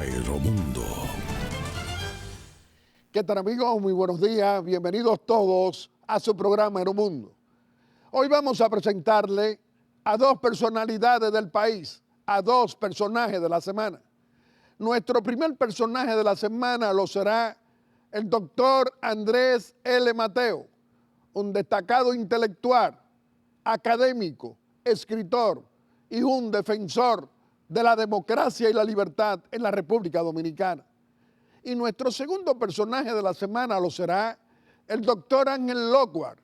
Aeromundo. ¿Qué tal, amigos? Muy buenos días. Bienvenidos todos a su programa Aeromundo. Hoy vamos a presentarle a dos personalidades del país, a dos personajes de la semana. Nuestro primer personaje de la semana lo será el doctor Andrés L. Mateo, un destacado intelectual, académico, escritor y un defensor de la democracia y la libertad en la República Dominicana. Y nuestro segundo personaje de la semana lo será el doctor Ángel Lockwood,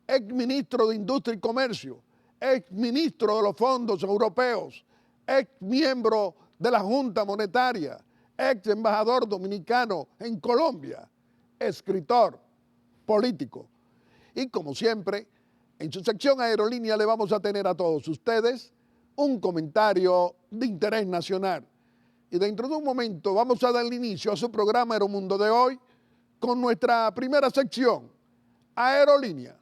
ex ministro de Industria y Comercio, ex ministro de los fondos europeos, ex miembro de la Junta Monetaria, ex embajador dominicano en Colombia, escritor, político. Y como siempre, en su sección Aerolínea le vamos a tener a todos ustedes un comentario de interés nacional. Y dentro de un momento vamos a dar inicio a su programa Aeromundo de hoy con nuestra primera sección, Aerolínea.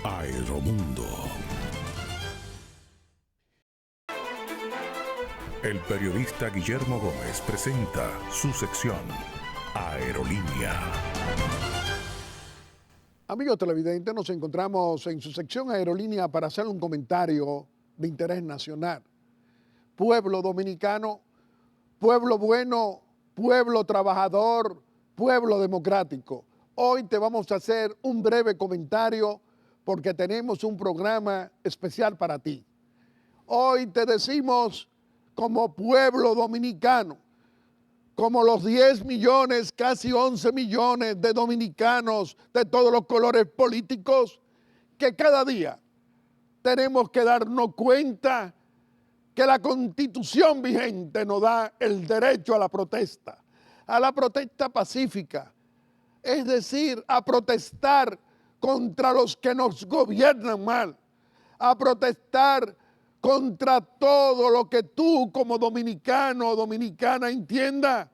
Aeromundo. El periodista Guillermo Gómez presenta su sección, Aerolínea. Amigos televidentes, nos encontramos en su sección Aerolínea para hacer un comentario de interés nacional. Pueblo dominicano, pueblo bueno, pueblo trabajador, pueblo democrático. Hoy te vamos a hacer un breve comentario porque tenemos un programa especial para ti. Hoy te decimos, como pueblo dominicano, como los 10 millones, casi 11 millones de dominicanos de todos los colores políticos, que cada día tenemos que darnos cuenta que la Constitución vigente nos da el derecho a la protesta pacífica, es decir, a protestar contra los que nos gobiernan mal, a protestar contra todo lo que tú como dominicano o dominicana entienda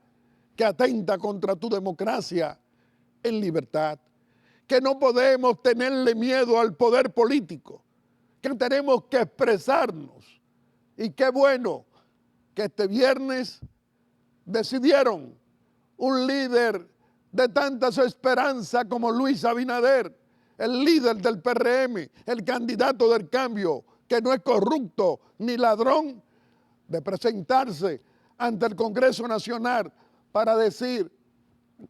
que atenta contra tu democracia en libertad, que no podemos tenerle miedo al poder político, que tenemos que expresarnos. Y qué bueno que este viernes decidieron un líder de tantas esperanzas como Luis Abinader, el líder del PRM, el candidato del cambio, que no es corrupto ni ladrón, de presentarse ante el Congreso Nacional para decir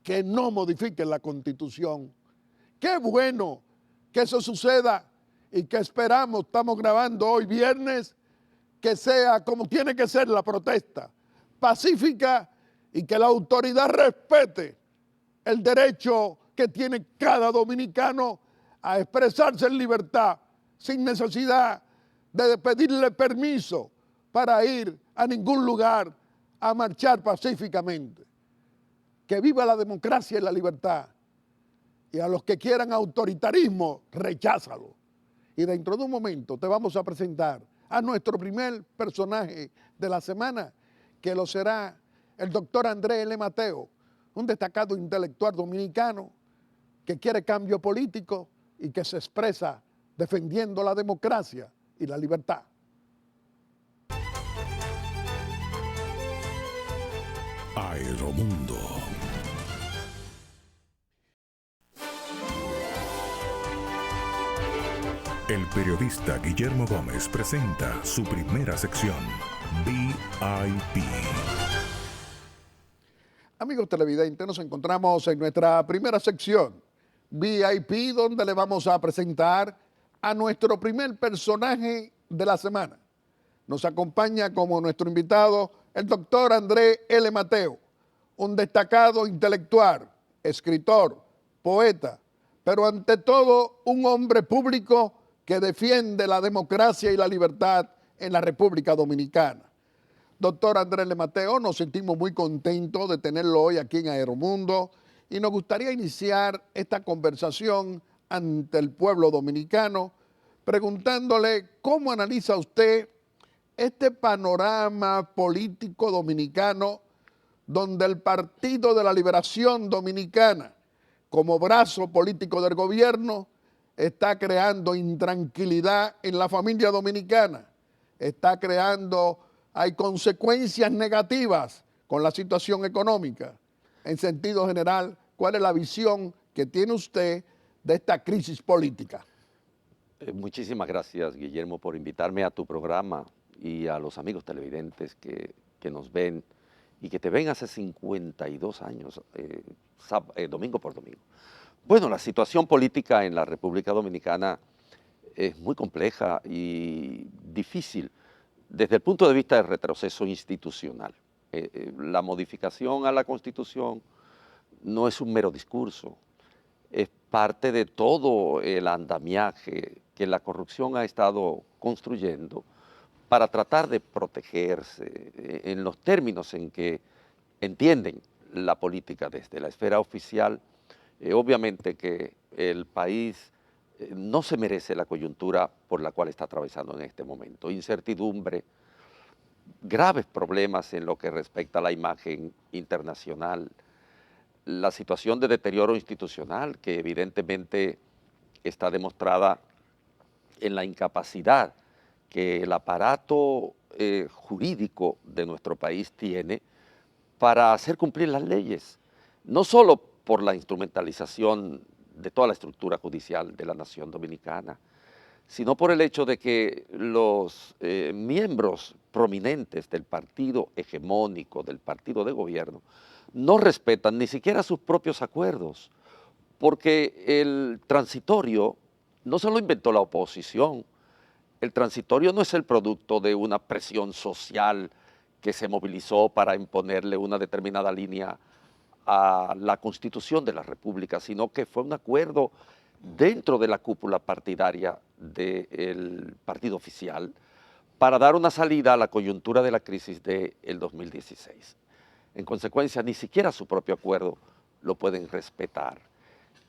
que no modifiquen la Constitución. Qué bueno que eso suceda y que esperamos, estamos grabando hoy viernes, que sea como tiene que ser la protesta, pacífica, y que la autoridad respete el derecho que tiene cada dominicano a expresarse en libertad, sin necesidad de pedirle permiso para ir a ningún lugar a marchar pacíficamente. Que viva la democracia y la libertad. Y a los que quieran autoritarismo, recházalo. Y dentro de un momento te vamos a presentar a nuestro primer personaje de la semana, que lo será el doctor Andrés L. Mateo, un destacado intelectual dominicano que quiere cambio político y que se expresa defendiendo la democracia y la libertad. Aeromundo. El periodista Guillermo Gómez presenta su primera sección, VIP. Amigos televidentes, nos encontramos en nuestra primera sección, VIP, donde le vamos a presentar a nuestro primer personaje de la semana. Nos acompaña como nuestro invitado el doctor Andrés L. Mateo, un destacado intelectual, escritor, poeta, pero ante todo un hombre público que defiende la democracia y la libertad en la República Dominicana. Doctor Andrés L. Mateo, nos sentimos muy contentos de tenerlo hoy aquí en Aeromundo y nos gustaría iniciar esta conversación ante el pueblo dominicano preguntándole cómo analiza usted este panorama político dominicano donde el Partido de la Liberación Dominicana, como brazo político del gobierno, está creando intranquilidad en la familia dominicana, está creando, hay consecuencias negativas con la situación económica. En sentido general, ¿cuál es la visión que tiene usted de esta crisis política? Muchísimas gracias, Guillermo, por invitarme a tu programa y a los amigos televidentes que nos ven y que te ven hace 52 años, domingo por domingo. Bueno, la situación política en la República Dominicana es muy compleja y difícil desde el punto de vista del retroceso institucional. La modificación a la Constitución no es un mero discurso, es parte de todo el andamiaje que la corrupción ha estado construyendo para tratar de protegerse en los términos en que entienden la política desde la esfera oficial. Obviamente que el país no se merece la coyuntura por la cual está atravesando en este momento. Incertidumbre, graves problemas en lo que respecta a la imagen internacional, la situación de deterioro institucional que evidentemente está demostrada en la incapacidad que el aparato jurídico de nuestro país tiene para hacer cumplir las leyes, no solo por la instrumentalización de toda la estructura judicial de la nación dominicana, sino por el hecho de que los miembros prominentes del partido hegemónico, del partido de gobierno, no respetan ni siquiera sus propios acuerdos, porque el transitorio no se lo inventó la oposición. El transitorio no es el producto de una presión social que se movilizó para imponerle una determinada línea a la Constitución de la República, sino que fue un acuerdo dentro de la cúpula partidaria del partido oficial para dar una salida a la coyuntura de la crisis del 2016. En consecuencia, ni siquiera su propio acuerdo lo pueden respetar.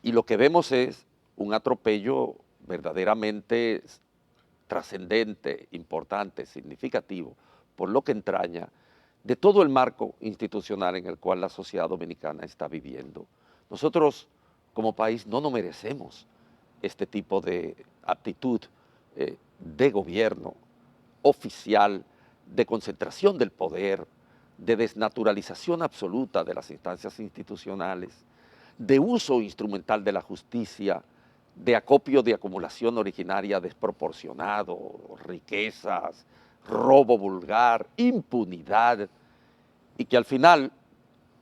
Y lo que vemos es un atropello verdaderamente trascendente, importante, significativo, por lo que entraña de todo el marco institucional en el cual la sociedad dominicana está viviendo. Nosotros, como país, no nos merecemos este tipo de actitud de gobierno oficial, de concentración del poder, de desnaturalización absoluta de las instancias institucionales, de uso instrumental de la justicia, de acopio de acumulación originaria desproporcionado, riquezas, robo vulgar, impunidad, y que al final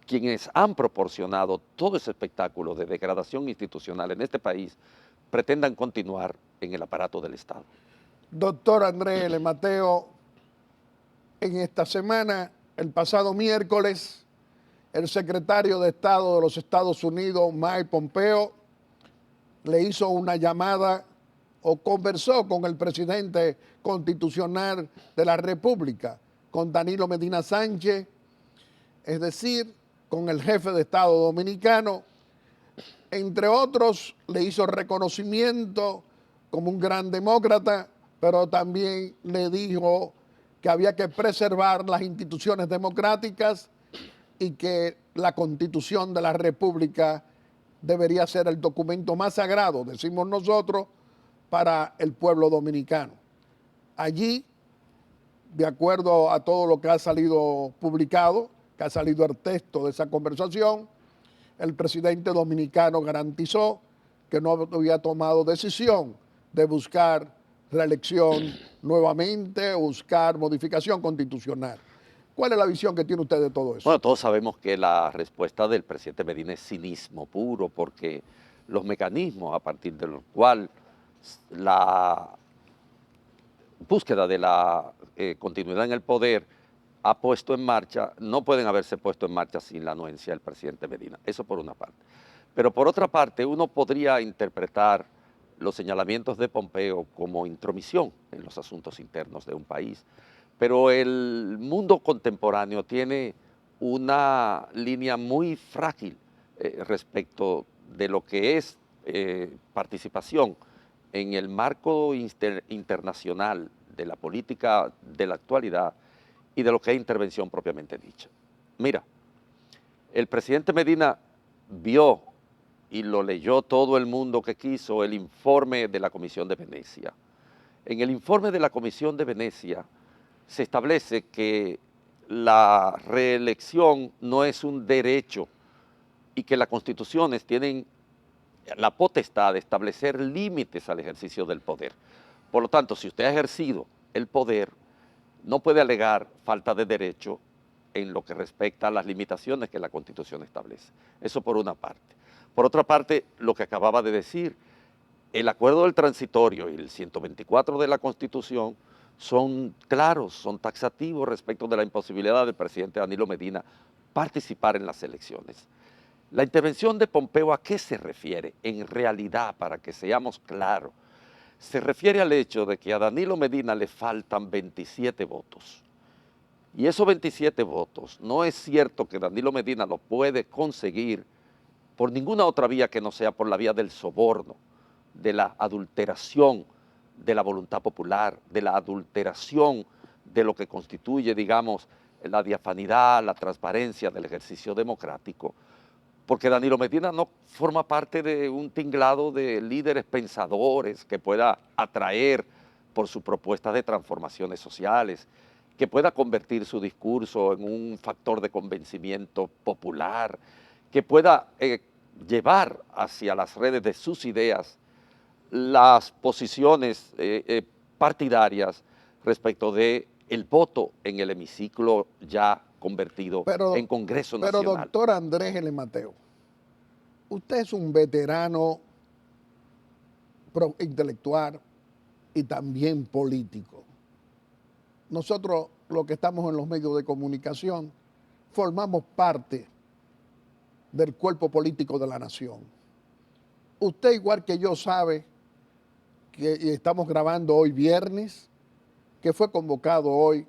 quienes han proporcionado todo ese espectáculo de degradación institucional en este país pretendan continuar en el aparato del Estado. Doctor Andrés L. Mateo, en esta semana, el pasado miércoles, el secretario de Estado de los Estados Unidos, Mike Pompeo, le hizo una llamada o conversó con el presidente constitucional de la República, con Danilo Medina Sánchez, es decir, con el jefe de Estado dominicano. Entre otros, le hizo reconocimiento como un gran demócrata, pero también le dijo que había que preservar las instituciones democráticas y que la Constitución de la República debería ser el documento más sagrado, decimos nosotros, para el pueblo dominicano. Allí, de acuerdo a todo lo que ha salido publicado, que ha salido el texto de esa conversación, el presidente dominicano garantizó que no había tomado decisión de buscar reelección nuevamente o buscar modificación constitucional. ¿Cuál es la visión que tiene usted de todo eso? Bueno, todos sabemos que la respuesta del presidente Medina es cinismo puro, porque los mecanismos a partir de los cuales la búsqueda de la continuidad en el poder ha puesto en marcha, no pueden haberse puesto en marcha sin la anuencia del presidente Medina. Eso por una parte. Pero por otra parte, uno podría interpretar los señalamientos de Pompeo como intromisión en los asuntos internos de un país. Pero el mundo contemporáneo tiene una línea muy frágil respecto de lo que es participación en el marco internacional de la política de la actualidad y de lo que es intervención propiamente dicha. Mira, el presidente Medina vio y lo leyó todo el mundo que quiso el informe de la Comisión de Venecia, En el informe de la Comisión de Venecia se establece que la reelección no es un derecho y que las constituciones tienen la potestad de establecer límites al ejercicio del poder. Por lo tanto, si usted ha ejercido el poder, no puede alegar falta de derecho en lo que respecta a las limitaciones que la Constitución establece. Eso por una parte. Por otra parte, lo que acababa de decir, el acuerdo del transitorio y el 124 de la Constitución son claros, son taxativos respecto de la imposibilidad del presidente Danilo Medina participar en las elecciones. La intervención de Pompeo, ¿a qué se refiere? En realidad, para que seamos claros, se refiere al hecho de que a Danilo Medina le faltan 27 votos. Y esos 27 votos, no es cierto que Danilo Medina lo puede conseguir por ninguna otra vía que no sea por la vía del soborno, de la adulteración de la voluntad popular, de la adulteración de lo que constituye, digamos, la diafanidad, la transparencia del ejercicio democrático, porque Danilo Medina no forma parte de un tinglado de líderes pensadores que pueda atraer por su propuesta de transformaciones sociales, que pueda convertir su discurso en un factor de convencimiento popular, que pueda llevar hacia las redes de sus ideas las posiciones partidarias respecto de el voto en el hemiciclo ya convertido en Congreso Nacional. Pero doctor Andrés L. Mateo, usted es un veterano intelectual y también político. Nosotros, los que estamos en los medios de comunicación, formamos parte del cuerpo político de la nación. Usted, igual que yo, sabe que estamos grabando hoy viernes, que fue convocado hoy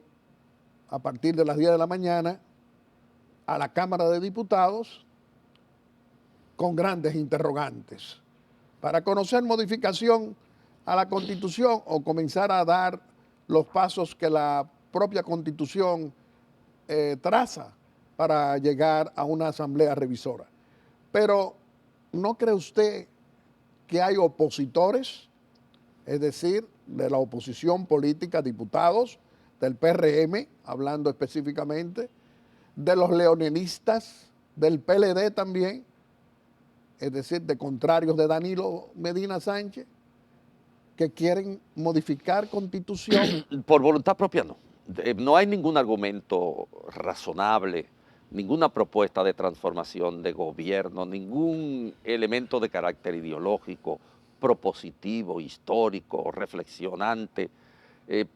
a partir de las 10 de la mañana a la Cámara de Diputados con grandes interrogantes para conocer modificación a la Constitución o comenzar a dar los pasos que la propia Constitución traza para llegar a una asamblea revisora. Pero ¿no cree usted que hay opositores, es decir, de la oposición política, diputados del PRM, hablando específicamente, de los leonelistas, del PLD también, es decir, de contrarios de Danilo Medina Sánchez, que quieren modificar Constitución? Por voluntad propia no. No hay ningún argumento razonable, ninguna propuesta de transformación de gobierno, ningún elemento de carácter ideológico, propositivo, histórico, reflexionante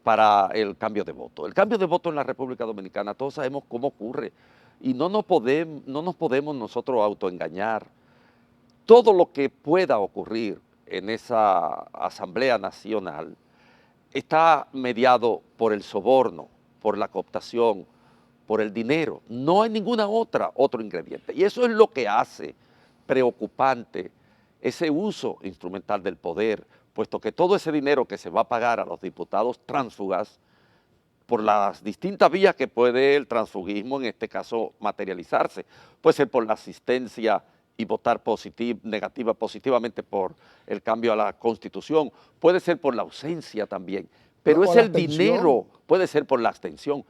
para el cambio de voto. El cambio de voto en la República Dominicana, todos sabemos cómo ocurre y no nos podemos nosotros autoengañar. Todo lo que pueda ocurrir en esa Asamblea Nacional está mediado por el soborno, por la cooptación, por el dinero. No hay ninguna otro ingrediente. Y eso es lo que hace preocupante ese uso instrumental del poder, puesto que todo ese dinero que se va a pagar a los diputados tránsfugas, por las distintas vías que puede el transfugismo en este caso materializarse, puede ser por la asistencia y votar positivamente por el cambio a la Constitución, puede ser por la ausencia también, pero es el dinero, puede ser por la abstención,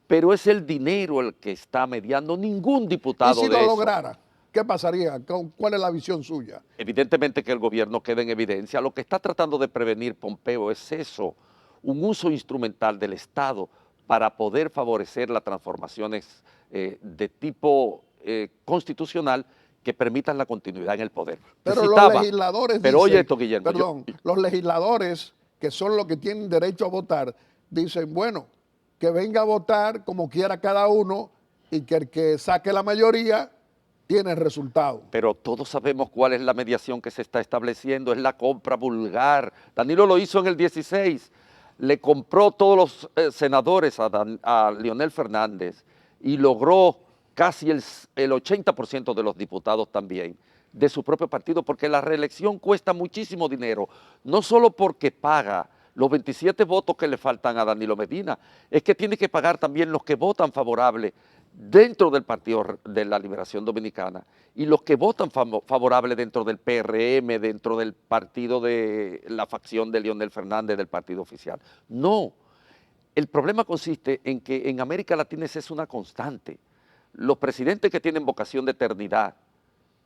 pero es el dinero el que está mediando. Ningún diputado de eso. ¿Y si lo lograra? ¿Qué pasaría? ¿Cuál es la visión suya? Evidentemente que el gobierno quede en evidencia. Lo que está tratando de prevenir Pompeo es eso, un uso instrumental del Estado para poder favorecer las transformaciones de tipo constitucional que permitan la continuidad en el poder. Pero los legisladores pero dicen, oye esto, Guillermo. Perdón, los legisladores, que son los que tienen derecho a votar, dicen, bueno, que venga a votar como quiera cada uno y que el que saque la mayoría tiene el resultado. Pero todos sabemos cuál es la mediación que se está estableciendo, es la compra vulgar. Danilo lo hizo en el 16, le compró todos los senadores a Leonel Fernández y logró casi el 80% de los diputados también de su propio partido, porque la reelección cuesta muchísimo dinero, no solo porque paga los 27 votos que le faltan a Danilo Medina, es que tiene que pagar también los que votan favorable dentro del Partido de la Liberación Dominicana y los que votan favorable dentro del PRM, dentro del partido de la facción de Leonel Fernández del partido oficial. No, el problema consiste en que en América Latina esa es una constante. Los presidentes que tienen vocación de eternidad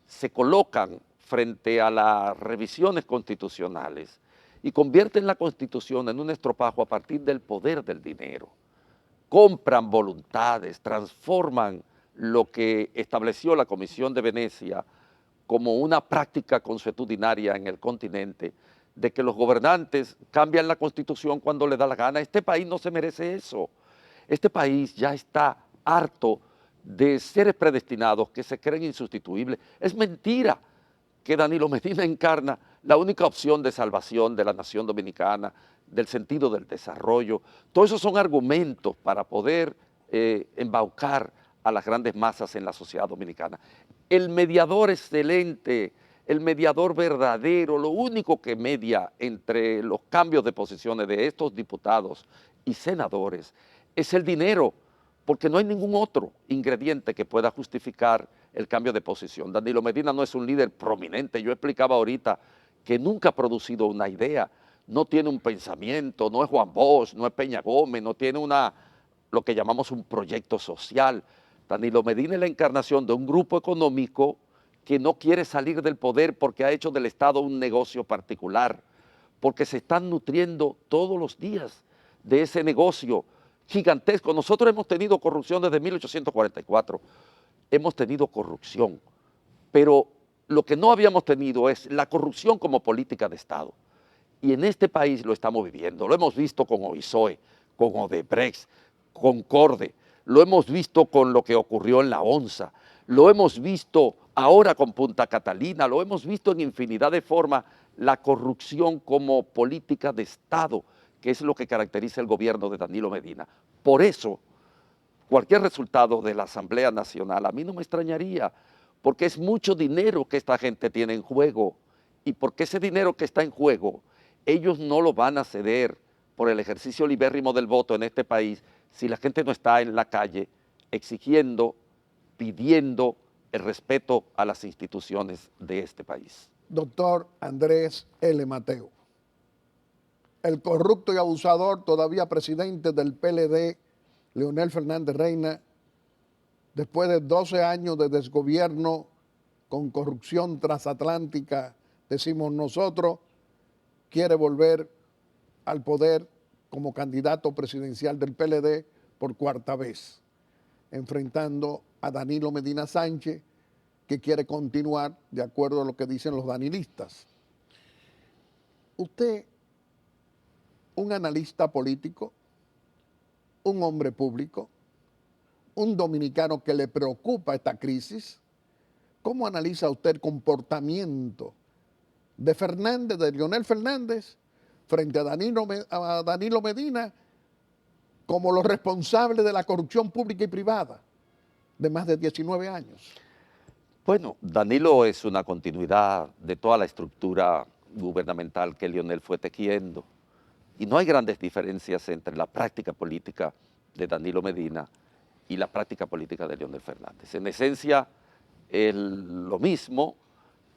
se colocan frente a las revisiones constitucionales y convierten la Constitución en un estropajo a partir del poder del dinero. Compran voluntades, transforman lo que estableció la Comisión de Venecia como una práctica consuetudinaria en el continente, de que los gobernantes cambian la Constitución cuando le da la gana. Este país no se merece eso. Este país ya está harto de seres predestinados que se creen insustituibles. Es mentira que Danilo Medina encarna la única opción de salvación de la nación dominicana, del sentido del desarrollo. Todos esos son argumentos para poder embaucar a las grandes masas en la sociedad dominicana. El mediador excelente, el mediador verdadero, lo único que media entre los cambios de posiciones de estos diputados y senadores es el dinero, porque no hay ningún otro ingrediente que pueda justificar el cambio de posición. Danilo Medina no es un líder prominente. Yo explicaba ahorita que nunca ha producido una idea, no tiene un pensamiento, no es Juan Bosch, no es Peña Gómez, no tiene lo que llamamos un proyecto social. Danilo Medina es la encarnación de un grupo económico que no quiere salir del poder porque ha hecho del Estado un negocio particular, porque se están nutriendo todos los días de ese negocio gigantesco. Nosotros hemos tenido corrupción desde 1844, hemos tenido corrupción, pero lo que no habíamos tenido es la corrupción como política de Estado. Y en este país lo estamos viviendo, lo hemos visto con OISOE, con Odebrecht, con Corde, lo hemos visto con lo que ocurrió en la ONSA, lo hemos visto ahora con Punta Catalina, lo hemos visto en infinidad de formas, la corrupción como política de Estado, que es lo que caracteriza el gobierno de Danilo Medina. Por eso, cualquier resultado de la Asamblea Nacional a mí no me extrañaría, porque es mucho dinero que esta gente tiene en juego, y porque ese dinero que está en juego, ellos no lo van a ceder por el ejercicio libérrimo del voto en este país si la gente no está en la calle exigiendo, pidiendo el respeto a las instituciones de este país. Doctor Andrés L. Mateo, el corrupto y abusador, todavía presidente del PLD, Leonel Fernández Reina, después de 12 años de desgobierno con corrupción transatlántica, decimos nosotros, quiere volver al poder como candidato presidencial del PLD por cuarta vez, enfrentando a Danilo Medina Sánchez, que quiere continuar de acuerdo a lo que dicen los danilistas. Usted, un analista político, un hombre público, un dominicano que le preocupa esta crisis, ¿cómo analiza usted el comportamiento de Fernández, de Leonel Fernández, frente a Danilo Medina como los responsables de la corrupción pública y privada de más de 19 años? Bueno, Danilo es una continuidad de toda la estructura gubernamental que Leonel fue tejiendo, y no hay grandes diferencias entre la práctica política de Danilo Medina y la práctica política de Leonel Fernández. En esencia, lo mismo.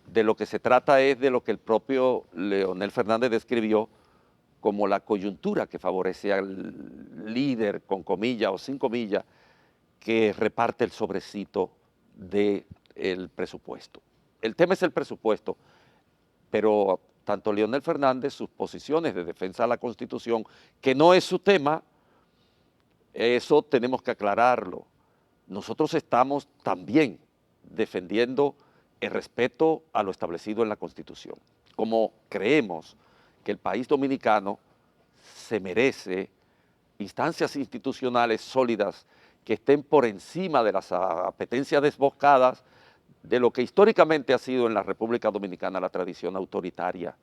De lo que se trata es de lo que el propio Leonel Fernández describió como la coyuntura que favorece al líder, con comillas o sin comillas, que reparte el sobrecito del presupuesto. El tema es el presupuesto, pero tanto Leonel Fernández, sus posiciones de defensa de la Constitución, que no es su tema, eso tenemos que aclararlo. Nosotros estamos también defendiendo el respeto a lo establecido en la Constitución. Como creemos que el país dominicano se merece instancias institucionales sólidas que estén por encima de las apetencias desbocadas de lo que históricamente ha sido en la República Dominicana la tradición autoritaria.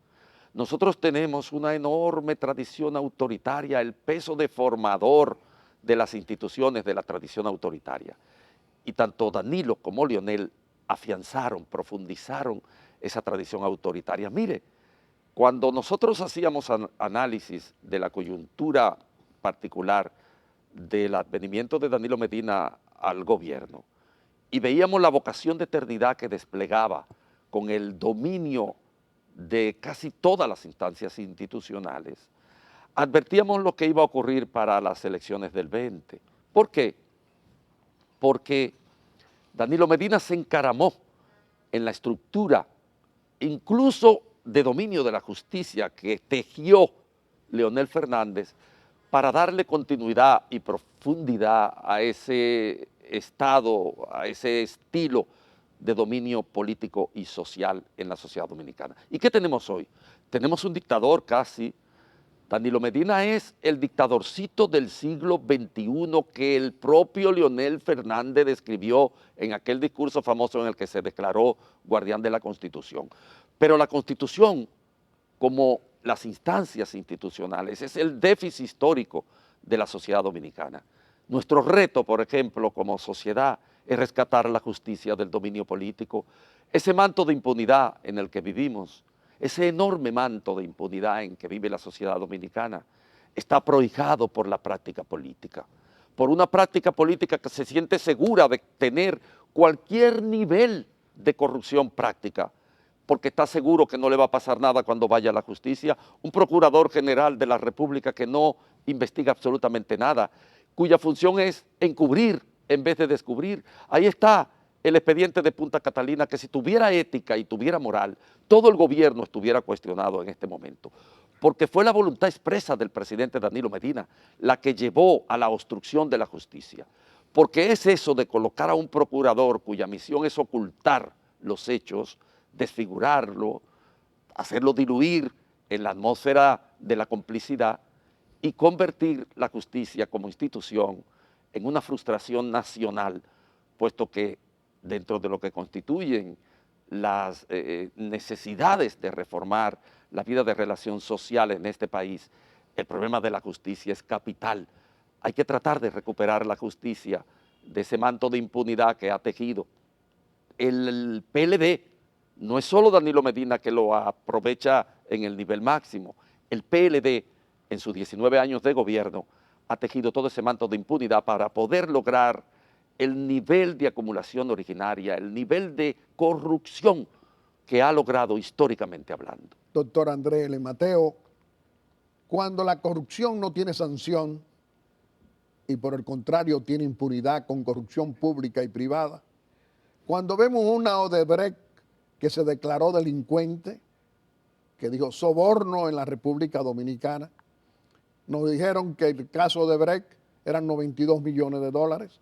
Nosotros tenemos una enorme tradición autoritaria, el peso deformador de las instituciones de la tradición autoritaria. Y tanto Danilo como Leonel afianzaron, profundizaron esa tradición autoritaria. Mire, cuando nosotros hacíamos análisis de la coyuntura particular del advenimiento de Danilo Medina al gobierno y veíamos la vocación de eternidad que desplegaba con el dominio de casi todas las instancias institucionales, advertíamos lo que iba a ocurrir para las elecciones del 20. ¿Por qué? Porque Danilo Medina se encaramó en la estructura, incluso de dominio de la justicia, que tejió Leonel Fernández para darle continuidad y profundidad a ese estado, a ese estilo de dominio político y social en la sociedad dominicana. ¿Y qué tenemos hoy? Tenemos un dictador casi. Danilo Medina es el dictadorcito del siglo XXI que el propio Leonel Fernández describió en aquel discurso famoso en el que se declaró guardián de la Constitución. Pero la Constitución, como las instancias institucionales, es el déficit histórico de la sociedad dominicana. Nuestro reto, por ejemplo, como sociedad, es rescatar la justicia del dominio político, ese manto de impunidad en el que vivimos. Ese enorme manto de impunidad en que vive la sociedad dominicana está prohijado por la práctica política, por una práctica política que se siente segura de tener cualquier nivel de corrupción práctica, porque está seguro que no le va a pasar nada cuando vaya a la justicia. Un procurador general de la República que no investiga absolutamente nada, cuya función es encubrir en vez de descubrir. Ahí está el expediente de Punta Catalina, que si tuviera ética y tuviera moral, todo el gobierno estuviera cuestionado en este momento, porque fue la voluntad expresa del presidente Danilo Medina la que llevó a la obstrucción de la justicia, porque es eso de colocar a un procurador cuya misión es ocultar los hechos, desfigurarlo, hacerlo diluir en la atmósfera de la complicidad y convertir la justicia como institución en una frustración nacional, puesto que dentro de lo que constituyen las necesidades de reformar la vida de relación social en este país, el problema de la justicia es capital. Hay que tratar de recuperar la justicia de ese manto de impunidad que ha tejido. El PLD no es solo Danilo Medina que lo aprovecha en el nivel máximo. El PLD, en sus 19 años de gobierno, ha tejido todo ese manto de impunidad para poder lograr el nivel de acumulación originaria, el nivel de corrupción que ha logrado históricamente hablando. Doctor Andrés L. Mateo, cuando la corrupción no tiene sanción y por el contrario tiene impunidad con corrupción pública y privada, cuando vemos una Odebrecht que se declaró delincuente, que dijo soborno en la República Dominicana, nos dijeron que el caso Odebrecht eran 92 millones de dólares.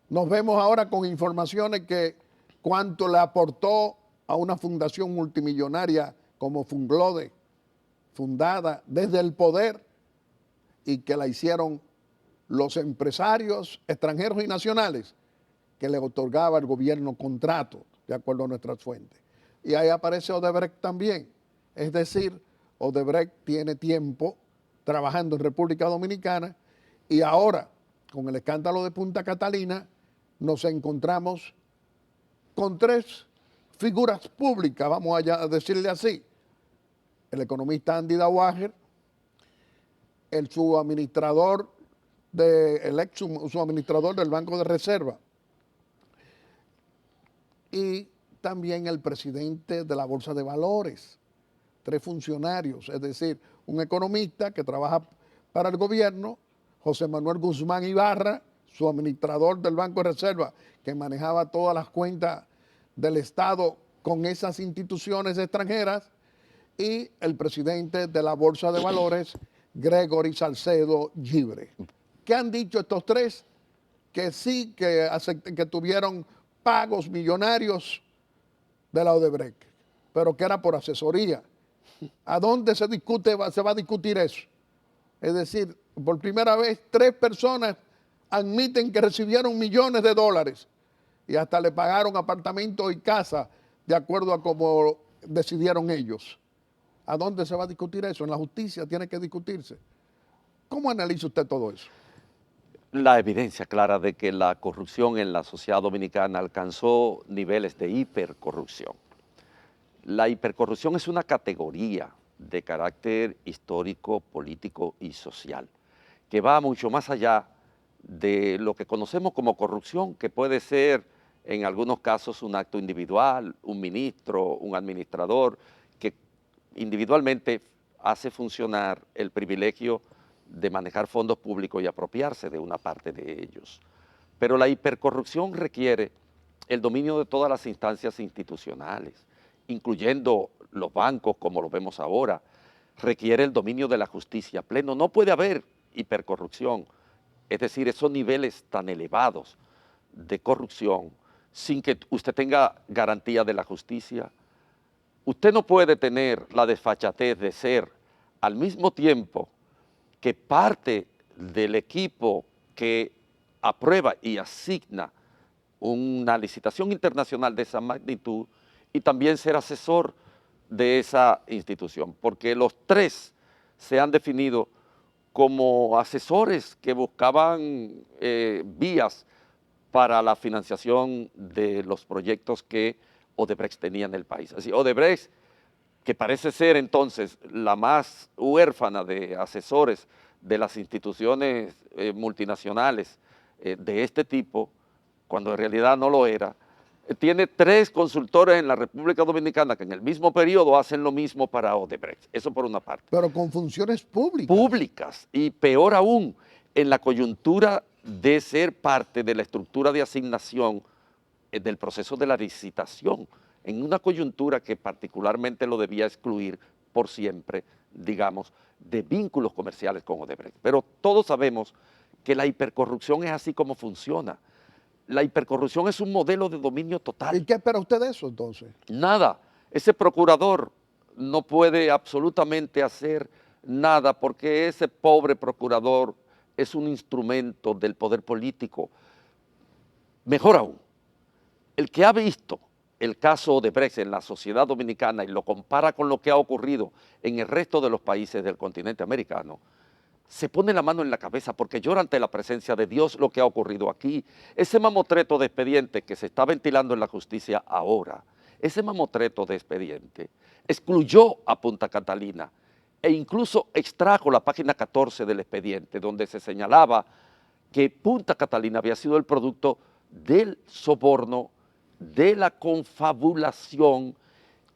Nos vemos ahora con informaciones que cuánto le aportó a una fundación multimillonaria como Funglode, fundada desde el poder y que la hicieron los empresarios extranjeros y nacionales que le otorgaba el gobierno contrato, de acuerdo a nuestras fuentes. Y ahí aparece Odebrecht también. Es decir, Odebrecht tiene tiempo trabajando en República Dominicana y ahora, con el escándalo de Punta Catalina, nos encontramos con tres figuras públicas, vamos a decirle así. El economista Andy Dauager, el subadministrador subadministrador del Banco de Reserva y también el presidente de la Bolsa de Valores. Tres funcionarios, es decir, un economista que trabaja para el gobierno, José Manuel Guzmán Ibarra, su administrador del Banco de Reserva, que manejaba todas las cuentas del Estado con esas instituciones extranjeras, y el presidente de la Bolsa de Valores, Gregory Salcedo Gibre. ¿Qué han dicho estos tres? Que sí, que tuvieron pagos millonarios de la Odebrecht, pero que era por asesoría. ¿A dónde se va a discutir eso? Es decir, por primera vez, tres personas admiten que recibieron millones de dólares y hasta le pagaron apartamentos y casas de acuerdo a cómo decidieron ellos. ¿A dónde se va a discutir eso? En la justicia tiene que discutirse. ¿Cómo analiza usted todo eso? La evidencia clara de que la corrupción en la sociedad dominicana alcanzó niveles de hipercorrupción. La hipercorrupción es una categoría de carácter histórico, político y social que va mucho más allá de lo que conocemos como corrupción, que puede ser en algunos casos un acto individual, un ministro, un administrador, que individualmente hace funcionar el privilegio de manejar fondos públicos y apropiarse de una parte de ellos. Pero la hipercorrupción requiere el dominio de todas las instancias institucionales, incluyendo los bancos como lo vemos ahora, requiere el dominio de la justicia pleno. No puede haber hipercorrupción, es decir, esos niveles tan elevados de corrupción sin que usted tenga garantía de la justicia. Usted no puede tener la desfachatez de ser al mismo tiempo que parte del equipo que aprueba y asigna una licitación internacional de esa magnitud y también ser asesor de esa institución, porque los tres se han definido como asesores que buscaban vías para la financiación de los proyectos que Odebrecht tenía en el país. Así, Odebrecht, que parece ser entonces la más huérfana de asesores de las instituciones multinacionales de este tipo, cuando en realidad no lo era, tiene 3 consultores en la República Dominicana que en el mismo periodo hacen lo mismo para Odebrecht. Eso por una parte. Pero con funciones públicas. Públicas, y peor aún, en la coyuntura de ser parte de la estructura de asignación del proceso de la licitación, en una coyuntura que particularmente lo debía excluir por siempre, digamos, de vínculos comerciales con Odebrecht. Pero todos sabemos que la hipercorrupción es así como funciona. La hipercorrupción es un modelo de dominio total. ¿Y qué espera usted de eso entonces? Nada. Ese procurador no puede absolutamente hacer nada porque ese pobre procurador es un instrumento del poder político. Mejor aún, el que ha visto el caso Odebrecht en la sociedad dominicana y lo compara con lo que ha ocurrido en el resto de los países del continente americano, se pone la mano en la cabeza porque llora ante la presencia de Dios lo que ha ocurrido aquí. Ese mamotreto de expediente que se está ventilando en la justicia ahora, ese mamotreto de expediente excluyó a Punta Catalina e incluso extrajo la página 14 del expediente donde se señalaba que Punta Catalina había sido el producto del soborno, de la confabulación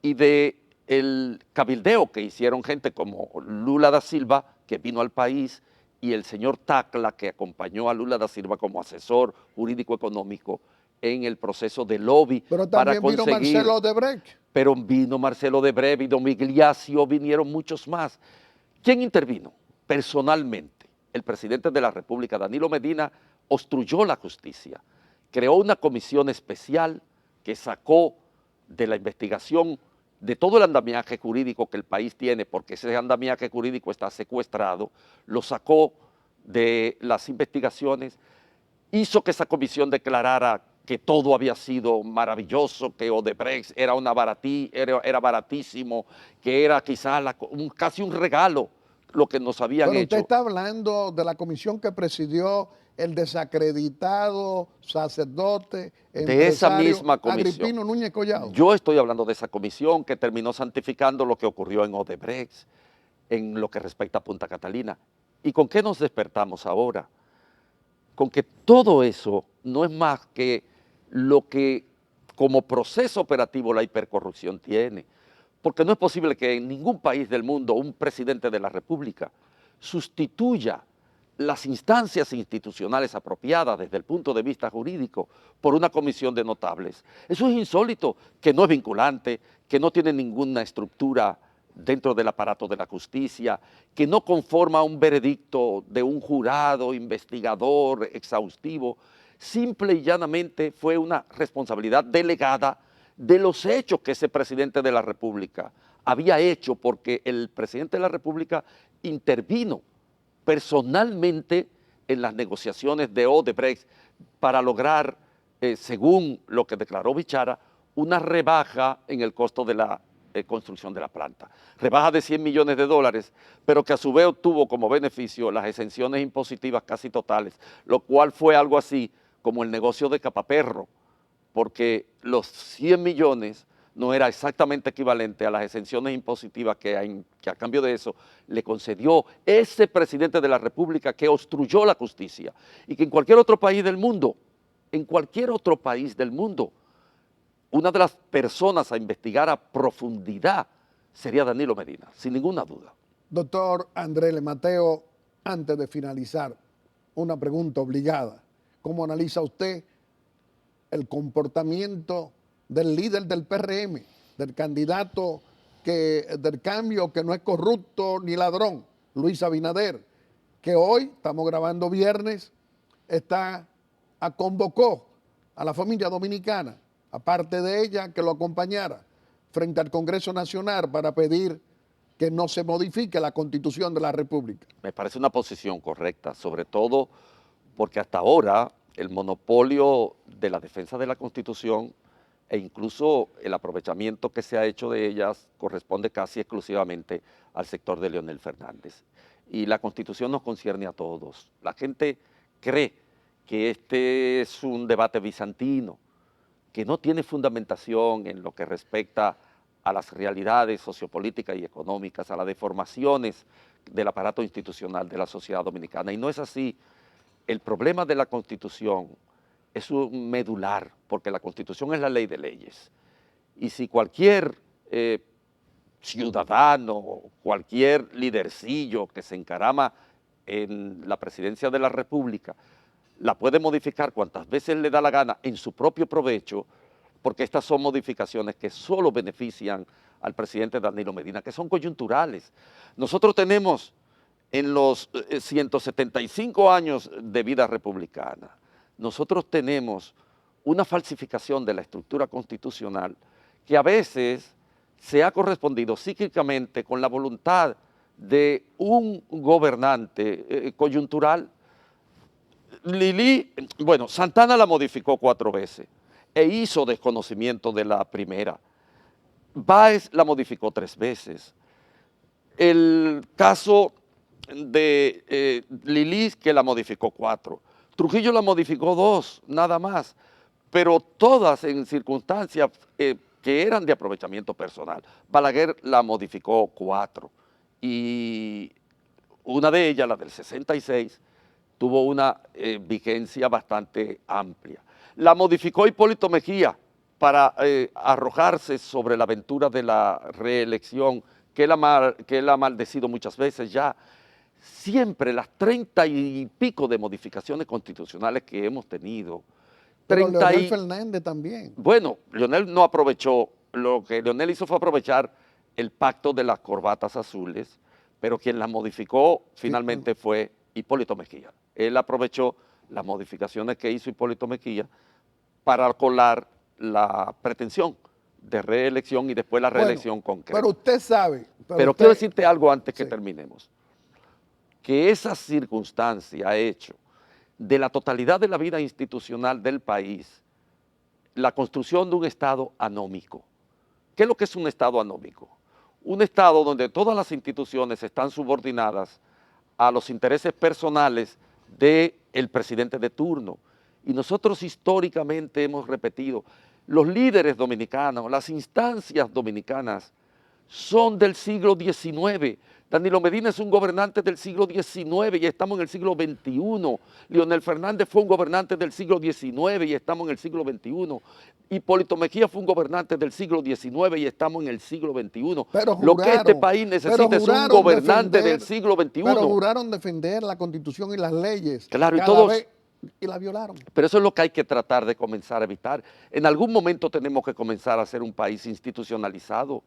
y del cabildeo que hicieron gente como Lula da Silva, que vino al país, y el señor Tacla, que acompañó a Lula da Silva como asesor jurídico económico en el proceso de lobby Pero para también conseguir. vino Marcelo Odebrecht. Pero vino Marcelo Odebrecht, vino Migliaccio, vinieron muchos más. ¿Quién intervino? Personalmente, el presidente de la República, Danilo Medina, obstruyó la justicia, creó una comisión especial que sacó de la investigación de todo el andamiaje jurídico que el país tiene, porque ese andamiaje jurídico está secuestrado, lo sacó de las investigaciones, hizo que esa comisión declarara que todo había sido maravilloso, que Odebrecht era, era baratísimo, que era quizás casi un regalo lo que nos habían Pero hecho. usted está hablando de la comisión que presidió el desacreditado sacerdote, de esa misma comisión. Agripino Núñez Collado. Yo estoy hablando de esa comisión que terminó santificando lo que ocurrió en Odebrecht, en lo que respecta a Punta Catalina. ¿Y con qué nos despertamos ahora? Con que todo eso no es más que lo que como proceso operativo la hipercorrupción tiene. Porque no es posible que en ningún país del mundo un presidente de la República sustituya las instancias institucionales apropiadas desde el punto de vista jurídico por una comisión de notables. Eso es insólito, que no es vinculante, que no tiene ninguna estructura dentro del aparato de la justicia, que no conforma un veredicto de un jurado investigador exhaustivo. Simple y llanamente fue una responsabilidad delegada de los hechos que ese presidente de la República había hecho, porque el presidente de la República intervino personalmente en las negociaciones de Odebrecht para lograr, según lo que declaró Bichara, una rebaja en el costo de la construcción de la planta. Rebaja de $100 millones, pero que a su vez obtuvo como beneficio las exenciones impositivas casi totales, lo cual fue algo así como el negocio de Capaperro, porque los 100 millones no era exactamente equivalente a las exenciones impositivas que a cambio de eso le concedió ese presidente de la República que obstruyó la justicia y que en cualquier otro país del mundo, una de las personas a investigar a profundidad sería Danilo Medina, sin ninguna duda. Doctor Andrés L. Mateo, antes de finalizar, una pregunta obligada. ¿Cómo analiza usted el comportamiento del líder del PRM, del candidato del cambio que no es corrupto ni ladrón, Luis Abinader, que hoy, estamos grabando viernes, convocó a la familia dominicana, aparte de ella, que lo acompañara frente al Congreso Nacional para pedir que no se modifique la Constitución de la República? Me parece una posición correcta, sobre todo porque hasta ahora el monopolio de la defensa de la Constitución e incluso el aprovechamiento que se ha hecho de ellas corresponde casi exclusivamente al sector de Leonel Fernández. Y la Constitución nos concierne a todos. La gente cree que este es un debate bizantino, que no tiene fundamentación en lo que respecta a las realidades sociopolíticas y económicas, a las deformaciones del aparato institucional de la sociedad dominicana. Y no es así. El problema de la Constitución es un medular, porque la Constitución es la ley de leyes. Y si cualquier ciudadano, cualquier lidercillo que se encarama en la presidencia de la República, la puede modificar cuantas veces le da la gana en su propio provecho, porque estas son modificaciones que solo benefician al presidente Danilo Medina, que son coyunturales. Nosotros tenemos en los 175 años de vida republicana, nosotros tenemos una falsificación de la estructura constitucional que a veces se ha correspondido cíclicamente con la voluntad de un gobernante coyuntural. Santana la modificó 4 veces e hizo desconocimiento de la primera. Báez la modificó 3 veces. El caso de Lilis, que la modificó 4. Trujillo la modificó 2, nada más, pero todas en circunstancias que eran de aprovechamiento personal. Balaguer la modificó 4 y una de ellas, la del 66, tuvo una vigencia bastante amplia. La modificó Hipólito Mejía para arrojarse sobre la aventura de la reelección, que él ha maldecido muchas veces ya. Siempre las 30 y pico de modificaciones constitucionales que hemos tenido. Pero Leonel Fernández también. Bueno, Leonel no aprovechó, lo que Leonel hizo fue aprovechar el pacto de las corbatas azules, pero quien las modificó finalmente fue Hipólito Mejía. Él aprovechó las modificaciones que hizo Hipólito Mejía para colar la pretensión de reelección y después la reelección concreta. Pero usted sabe. Pero quiero decirte algo antes que terminemos. Que esa circunstancia ha hecho de la totalidad de la vida institucional del país la construcción de un Estado anómico. ¿Qué es lo que es un Estado anómico? Un Estado donde todas las instituciones están subordinadas a los intereses personales del presidente de turno. Y nosotros históricamente hemos repetido, los líderes dominicanos, las instancias dominicanas son del siglo XIX. Danilo Medina es un gobernante del siglo XIX y estamos en el siglo XXI. Leonel Fernández fue un gobernante del siglo XIX y estamos en el siglo XXI. Hipólito Mejía fue un gobernante del siglo XIX y estamos en el siglo XXI. Lo que este país necesita es un gobernante del siglo XXI. Pero juraron defender la Constitución y las leyes. Claro, y todos... Y la violaron. Pero eso es lo que hay que tratar de comenzar a evitar. En algún momento tenemos que comenzar a ser un país institucionalizado.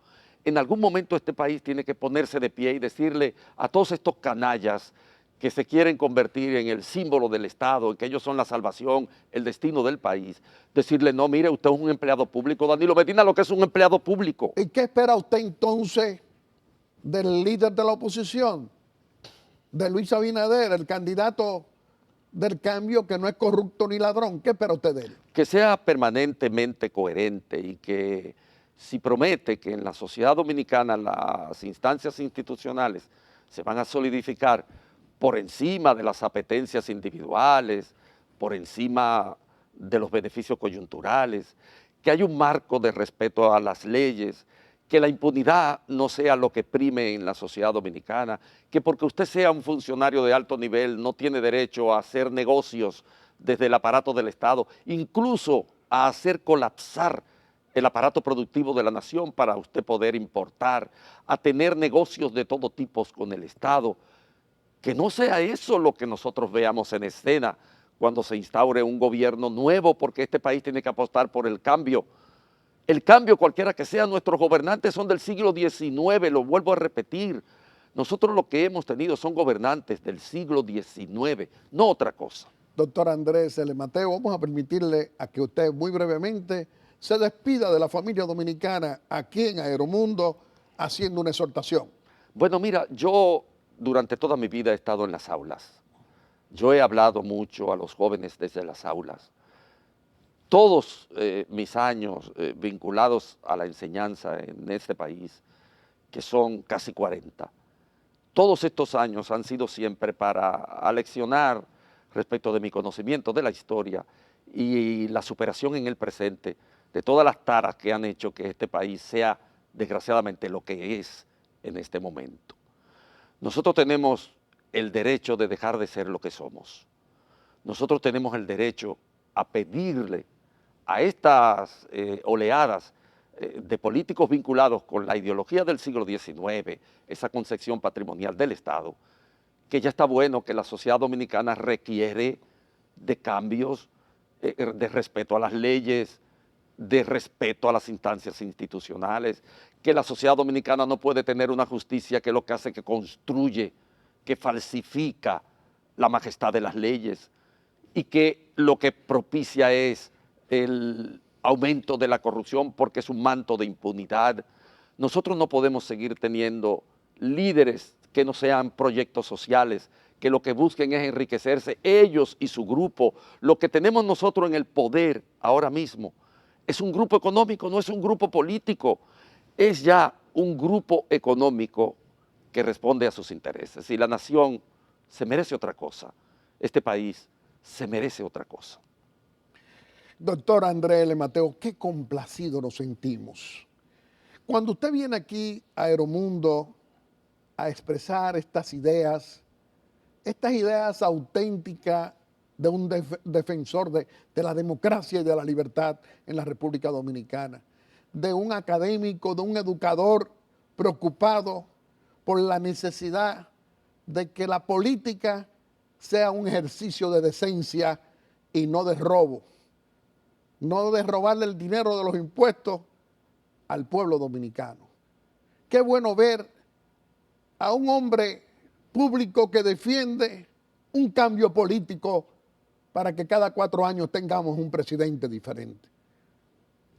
En algún momento este país tiene que ponerse de pie y decirle a todos estos canallas que se quieren convertir en el símbolo del Estado, en que ellos son la salvación, el destino del país, decirle, no, mire, usted es un empleado público, Danilo Medina lo que es un empleado público. ¿Y qué espera usted entonces del líder de la oposición, de Luis Abinader, el candidato del cambio que no es corrupto ni ladrón? ¿Qué espera usted de él? Que sea permanentemente coherente y que si promete que en la sociedad dominicana las instancias institucionales se van a solidificar por encima de las apetencias individuales, por encima de los beneficios coyunturales, que haya un marco de respeto a las leyes, que la impunidad no sea lo que prime en la sociedad dominicana, que porque usted sea un funcionario de alto nivel no tiene derecho a hacer negocios desde el aparato del Estado, incluso a hacer colapsar el aparato productivo de la nación para usted poder importar, a tener negocios de todo tipo con el Estado. Que no sea eso lo que nosotros veamos en escena cuando se instaure un gobierno nuevo, porque este país tiene que apostar por el cambio. El cambio cualquiera que sea, nuestros gobernantes son del siglo XIX, lo vuelvo a repetir. Nosotros lo que hemos tenido son gobernantes del siglo XIX, no otra cosa. Doctor Andrés L. Mateo, vamos a permitirle a que usted muy brevemente se despida de la familia dominicana aquí en Aeromundo haciendo una exhortación. Bueno, mira, yo durante toda mi vida he estado en las aulas. Yo he hablado mucho a los jóvenes desde las aulas. Todos mis años vinculados a la enseñanza en este país, que son casi 40, todos estos años han sido siempre para aleccionar respecto de mi conocimiento de la historia y la superación en el presente de todas las taras que han hecho que este país sea desgraciadamente lo que es en este momento. Nosotros tenemos el derecho de dejar de ser lo que somos. Nosotros tenemos el derecho a pedirle a estas oleadas de políticos vinculados con la ideología del siglo XIX, esa concepción patrimonial del Estado, que ya está bueno, que la sociedad dominicana requiere de cambios, de respeto a las leyes, de respeto a las instancias institucionales, que la sociedad dominicana no puede tener una justicia que lo que hace que construye, que falsifica la majestad de las leyes y que lo que propicia es el aumento de la corrupción porque es un manto de impunidad. Nosotros no podemos seguir teniendo líderes que no sean proyectos sociales, que lo que busquen es enriquecerse ellos y su grupo. Lo que tenemos nosotros en el poder ahora mismo es un grupo económico, no es un grupo político, es ya un grupo económico que responde a sus intereses. Y la nación se merece otra cosa, este país se merece otra cosa. Doctor Andrés L. Mateo, qué complacido nos sentimos. Cuando usted viene aquí a Aeromundo a expresar estas ideas auténticas de un defensor de la democracia y de la libertad en la República Dominicana, de un académico, de un educador preocupado por la necesidad de que la política sea un ejercicio de decencia y no de robo, no de robarle el dinero de los impuestos al pueblo dominicano. Qué bueno ver a un hombre público que defiende un cambio político para que cada 4 años tengamos un presidente diferente.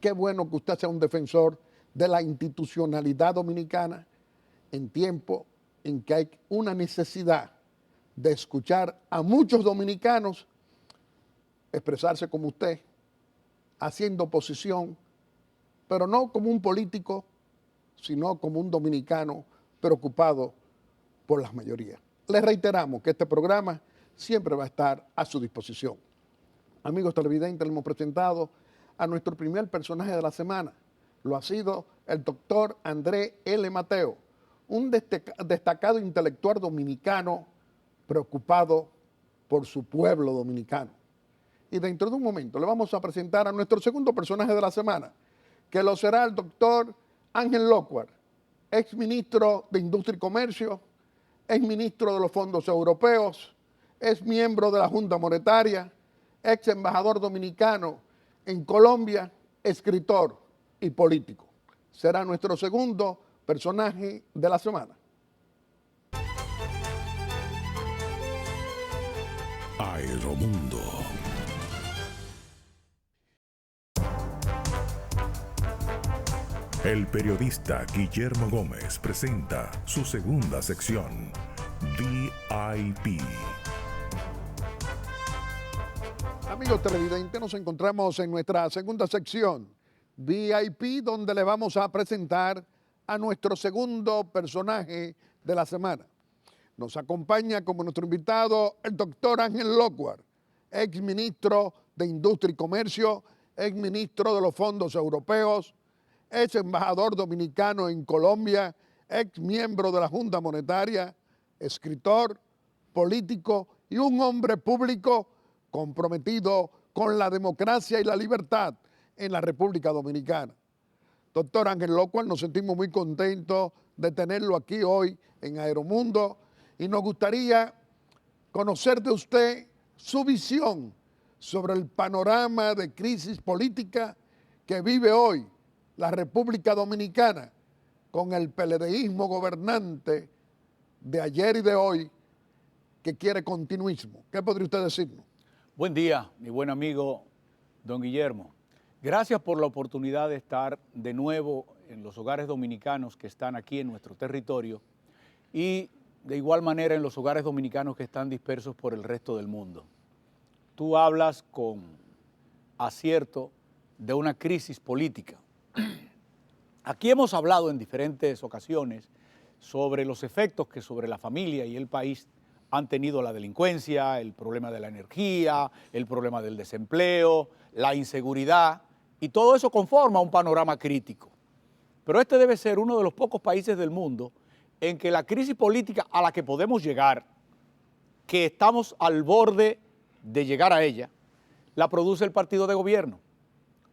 Qué bueno que usted sea un defensor de la institucionalidad dominicana en tiempo en que hay una necesidad de escuchar a muchos dominicanos expresarse como usted, haciendo oposición, pero no como un político, sino como un dominicano preocupado por las mayorías. Les reiteramos que este programa siempre va a estar a su disposición. Amigos televidentes, le hemos presentado a nuestro primer personaje de la semana. Lo ha sido el doctor Andrés L. Mateo, un destacado intelectual dominicano preocupado por su pueblo dominicano. Y dentro de un momento le vamos a presentar a nuestro segundo personaje de la semana, que lo será el doctor Ángel Locuar, exministro de Industria y Comercio, exministro de los fondos europeos, es miembro de la Junta Monetaria, ex embajador dominicano en Colombia, escritor y político. Será nuestro segundo personaje de la semana. Aeromundo. El periodista Guillermo Gómez presenta su segunda sección, VIP. Amigos televidentes, nos encontramos en nuestra segunda sección, VIP, donde le vamos a presentar a nuestro segundo personaje de la semana. Nos acompaña como nuestro invitado el doctor Ángel Locuar, exministro de Industria y Comercio, ex ministro de los fondos europeos, ex embajador dominicano en Colombia, ex miembro de la Junta Monetaria, escritor, político y un hombre público comprometido con la democracia y la libertad en la República Dominicana. Doctor Ángel Lockwood, nos sentimos muy contentos de tenerlo aquí hoy en Aeromundo y nos gustaría conocer de usted su visión sobre el panorama de crisis política que vive hoy la República Dominicana con el PLDismo gobernante de ayer y de hoy que quiere continuismo. ¿Qué podría usted decirnos? Buen día, mi buen amigo don Guillermo. Gracias por la oportunidad de estar de nuevo en los hogares dominicanos que están aquí en nuestro territorio y de igual manera en los hogares dominicanos que están dispersos por el resto del mundo. Tú hablas con acierto de una crisis política. Aquí hemos hablado en diferentes ocasiones sobre los efectos que sobre la familia y el país han tenido la delincuencia, el problema de la energía, el problema del desempleo, la inseguridad, y todo eso conforma un panorama crítico. Pero este debe ser uno de los pocos países del mundo en que la crisis política a la que podemos llegar, que estamos al borde de llegar a ella, la produce el partido de gobierno.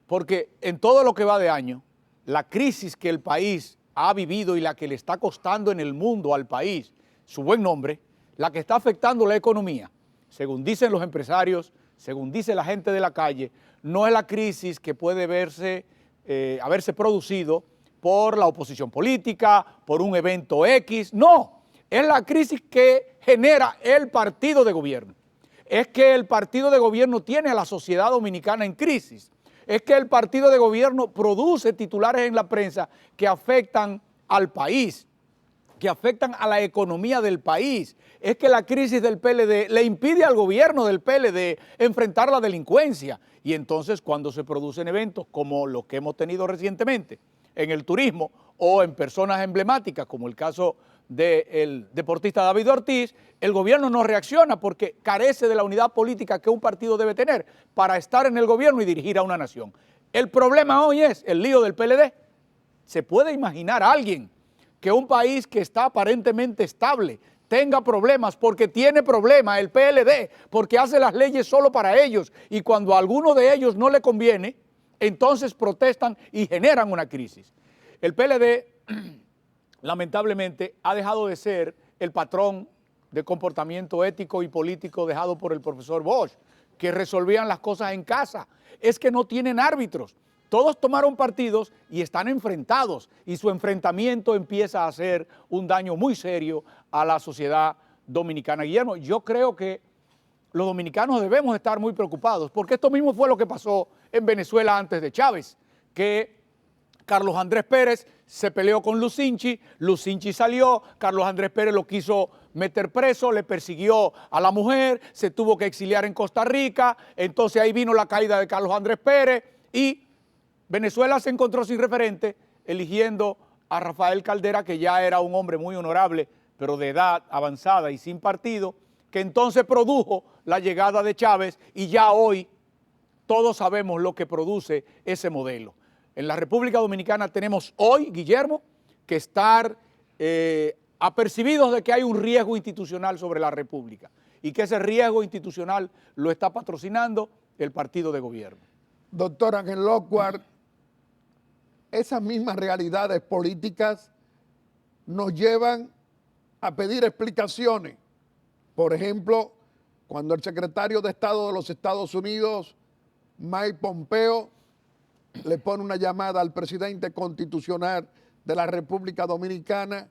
Porque en todo lo que va de año, la crisis que el país ha vivido y la que le está costando en el mundo al país su buen nombre, la que está afectando la economía, según dicen los empresarios, según dice la gente de la calle, no es la crisis que puede haberse producido por la oposición política, por un evento X, no, es la crisis que genera el partido de gobierno. Es que el partido de gobierno tiene a la sociedad dominicana en crisis. Es que el partido de gobierno produce titulares en la prensa que afectan al país, que afectan a la economía del país. Es que la crisis del PLD le impide al gobierno del PLD enfrentar la delincuencia. Y entonces cuando se producen eventos como los que hemos tenido recientemente en el turismo o en personas emblemáticas como el caso del deportista David Ortiz, el gobierno no reacciona porque carece de la unidad política que un partido debe tener para estar en el gobierno y dirigir a una nación. El problema hoy es el lío del PLD. ¿Se puede imaginar a alguien que un país que está aparentemente estable tenga problemas porque tiene problemas el PLD, porque hace las leyes solo para ellos y cuando a alguno de ellos no le conviene, entonces protestan y generan una crisis? El PLD lamentablemente ha dejado de ser el patrón de comportamiento ético y político dejado por el profesor Bosch, que resolvían las cosas en casa. Es que no tienen árbitros. Todos tomaron partidos y están enfrentados y su enfrentamiento empieza a hacer un daño muy serio a la sociedad dominicana. Guillermo, yo creo que los dominicanos debemos estar muy preocupados porque esto mismo fue lo que pasó en Venezuela antes de Chávez, que Carlos Andrés Pérez se peleó con Lucinchi salió, Carlos Andrés Pérez lo quiso meter preso, le persiguió a la mujer, se tuvo que exiliar en Costa Rica, entonces ahí vino la caída de Carlos Andrés Pérez y Venezuela se encontró sin referente eligiendo a Rafael Caldera, que ya era un hombre muy honorable, pero de edad avanzada y sin partido, que entonces produjo la llegada de Chávez y ya hoy todos sabemos lo que produce ese modelo. En la República Dominicana tenemos hoy, Guillermo, que estar apercibidos de que hay un riesgo institucional sobre la República y que ese riesgo institucional lo está patrocinando el partido de gobierno. Doctor Ángel Lockwood, esas mismas realidades políticas nos llevan a pedir explicaciones. Por ejemplo, cuando el secretario de Estado de los Estados Unidos, Mike Pompeo, le pone una llamada al presidente constitucional de la República Dominicana,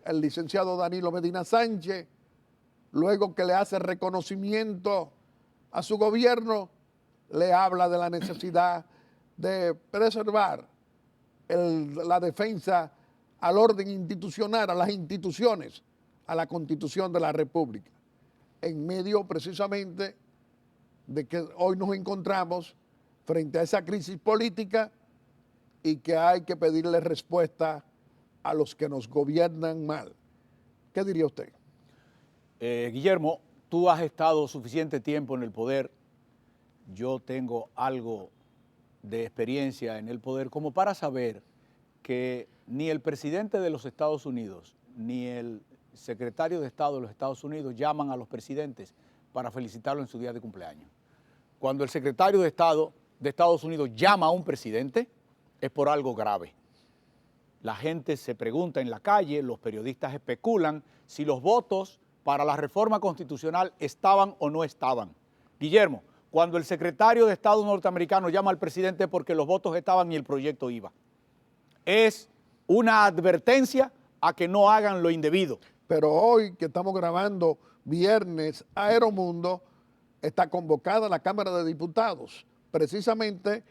el licenciado Danilo Medina Sánchez, luego que le hace reconocimiento a su gobierno, le habla de la necesidad de preservar la defensa al orden institucional, a las instituciones, a la Constitución de la República, en medio precisamente de que hoy nos encontramos frente a esa crisis política y que hay que pedirle respuesta a los que nos gobiernan mal. ¿Qué diría usted? Guillermo, tú has estado suficiente tiempo en el poder. Yo tengo algo de experiencia en el poder como para saber que ni el presidente de los Estados Unidos ni el secretario de Estado de los Estados Unidos llaman a los presidentes para felicitarlo en su día de cumpleaños. Cuando el secretario de Estado de Estados Unidos llama a un presidente, es por algo grave. La gente se pregunta en la calle, los periodistas especulan si los votos para la reforma constitucional estaban o no estaban. Guillermo, cuando el secretario de Estado norteamericano llama al presidente porque los votos estaban y el proyecto iba, es una advertencia a que no hagan lo indebido. Pero hoy que estamos grabando viernes, Aeromundo está convocada a la Cámara de Diputados. Precisamente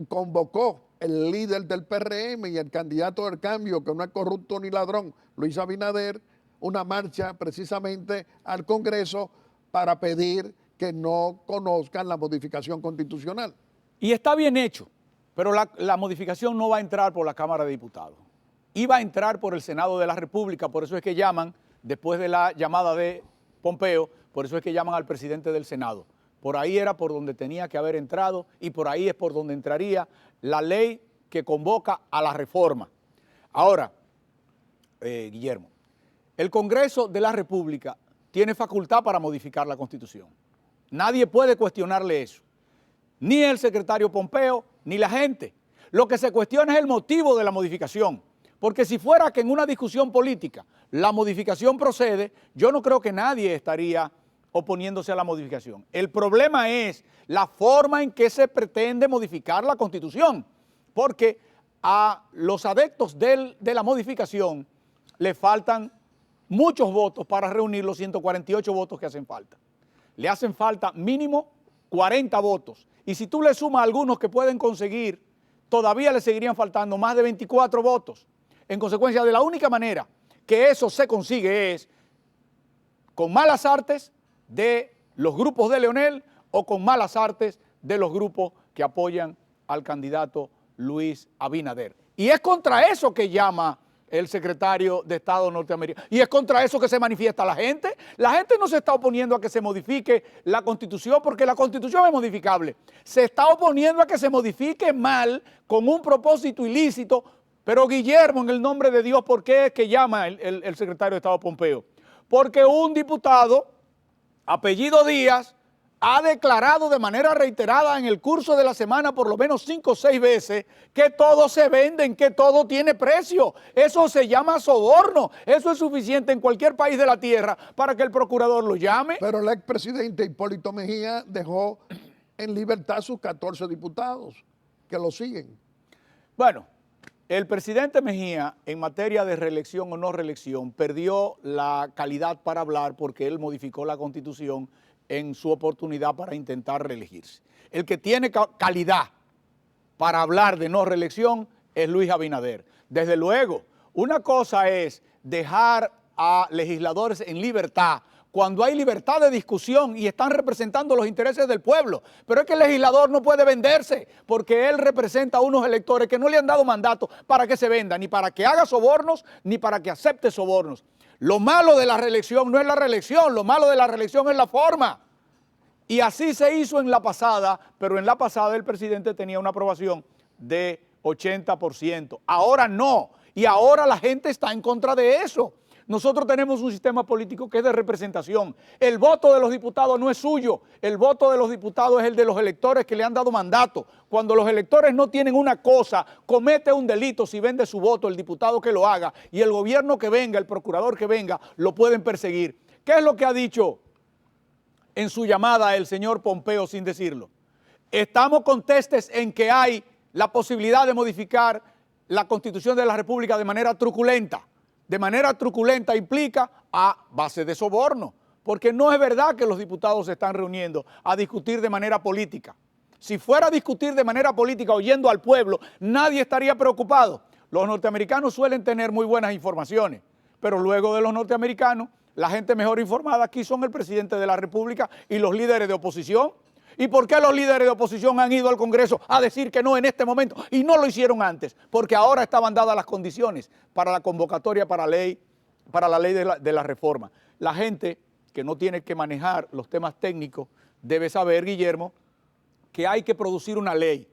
convocó el líder del PRM y el candidato del cambio, que no es corrupto ni ladrón, Luis Abinader, una marcha precisamente al Congreso para pedir que no conozcan la modificación constitucional. Y está bien hecho, pero la modificación no va a entrar por la Cámara de Diputados. Iba a entrar por el Senado de la República, por eso es que llaman, después de la llamada de Pompeo, por eso es que llaman al presidente del Senado. Por ahí era por donde tenía que haber entrado y por ahí es por donde entraría la ley que convoca a la reforma. Ahora, Guillermo, el Congreso de la República tiene facultad para modificar la Constitución. Nadie puede cuestionarle eso. Ni el secretario Pompeo, ni la gente. Lo que se cuestiona es el motivo de la modificación. Porque si fuera que en una discusión política la modificación procede, yo no creo que nadie estaría oponiéndose a la modificación. El problema es la forma en que se pretende modificar la Constitución, porque a los adeptos de la modificación le faltan muchos votos para reunir los 148 votos que hacen falta. Le hacen falta mínimo 40 votos, y si tú le sumas algunos que pueden conseguir, todavía le seguirían faltando más de 24 votos. En consecuencia, de la única manera que eso se consigue es con malas artes de los grupos de Leonel o con malas artes de los grupos que apoyan al candidato Luis Abinader. Y es contra eso que llama el secretario de Estado norteamericano. Y es contra eso que se manifiesta la gente. La gente no se está oponiendo a que se modifique la Constitución porque la Constitución es modificable. Se está oponiendo a que se modifique mal con un propósito ilícito. Pero Guillermo, en el nombre de Dios, ¿por qué es que llama el secretario de Estado Pompeo? Porque un diputado, apellido Díaz, ha declarado de manera reiterada en el curso de la semana por lo menos 5 o 6 veces que todo se vende, que todo tiene precio. Eso se llama soborno. Eso es suficiente en cualquier país de la tierra para que el procurador lo llame. Pero el expresidente Hipólito Mejía dejó en libertad sus 14 diputados que lo siguen. Bueno, el presidente Mejía, en materia de reelección o no reelección, perdió la calidad para hablar porque él modificó la Constitución en su oportunidad para intentar reelegirse. El que tiene calidad para hablar de no reelección es Luis Abinader. Desde luego, una cosa es dejar a legisladores en libertad cuando hay libertad de discusión y están representando los intereses del pueblo. Pero es que el legislador no puede venderse porque él representa a unos electores que no le han dado mandato para que se venda, ni para que haga sobornos, ni para que acepte sobornos. Lo malo de la reelección no es la reelección, lo malo de la reelección es la forma. Y así se hizo en la pasada, pero en la pasada el presidente tenía una aprobación de 80%. Ahora no, y ahora la gente está en contra de eso. Nosotros tenemos un sistema político que es de representación. El voto de los diputados no es suyo, el voto de los diputados es el de los electores que le han dado mandato. Cuando los electores no tienen una cosa, comete un delito si vende su voto el diputado que lo haga y el gobierno que venga, el procurador que venga, lo pueden perseguir. ¿Qué es lo que ha dicho en su llamada el señor Pompeo sin decirlo? Estamos contestes en que hay la posibilidad de modificar la Constitución de la República de manera truculenta. De manera truculenta implica a base de soborno, porque no es verdad que los diputados se están reuniendo a discutir de manera política. Si fuera a discutir de manera política oyendo al pueblo, nadie estaría preocupado. Los norteamericanos suelen tener muy buenas informaciones, pero luego de los norteamericanos, la gente mejor informada aquí son el presidente de la República y los líderes de oposición. ¿Y por qué los líderes de oposición han ido al Congreso a decir que no en este momento y no lo hicieron antes? Porque ahora estaban dadas las condiciones para la convocatoria para la ley de la reforma. La gente que no tiene que manejar los temas técnicos debe saber, Guillermo, que hay que producir una ley.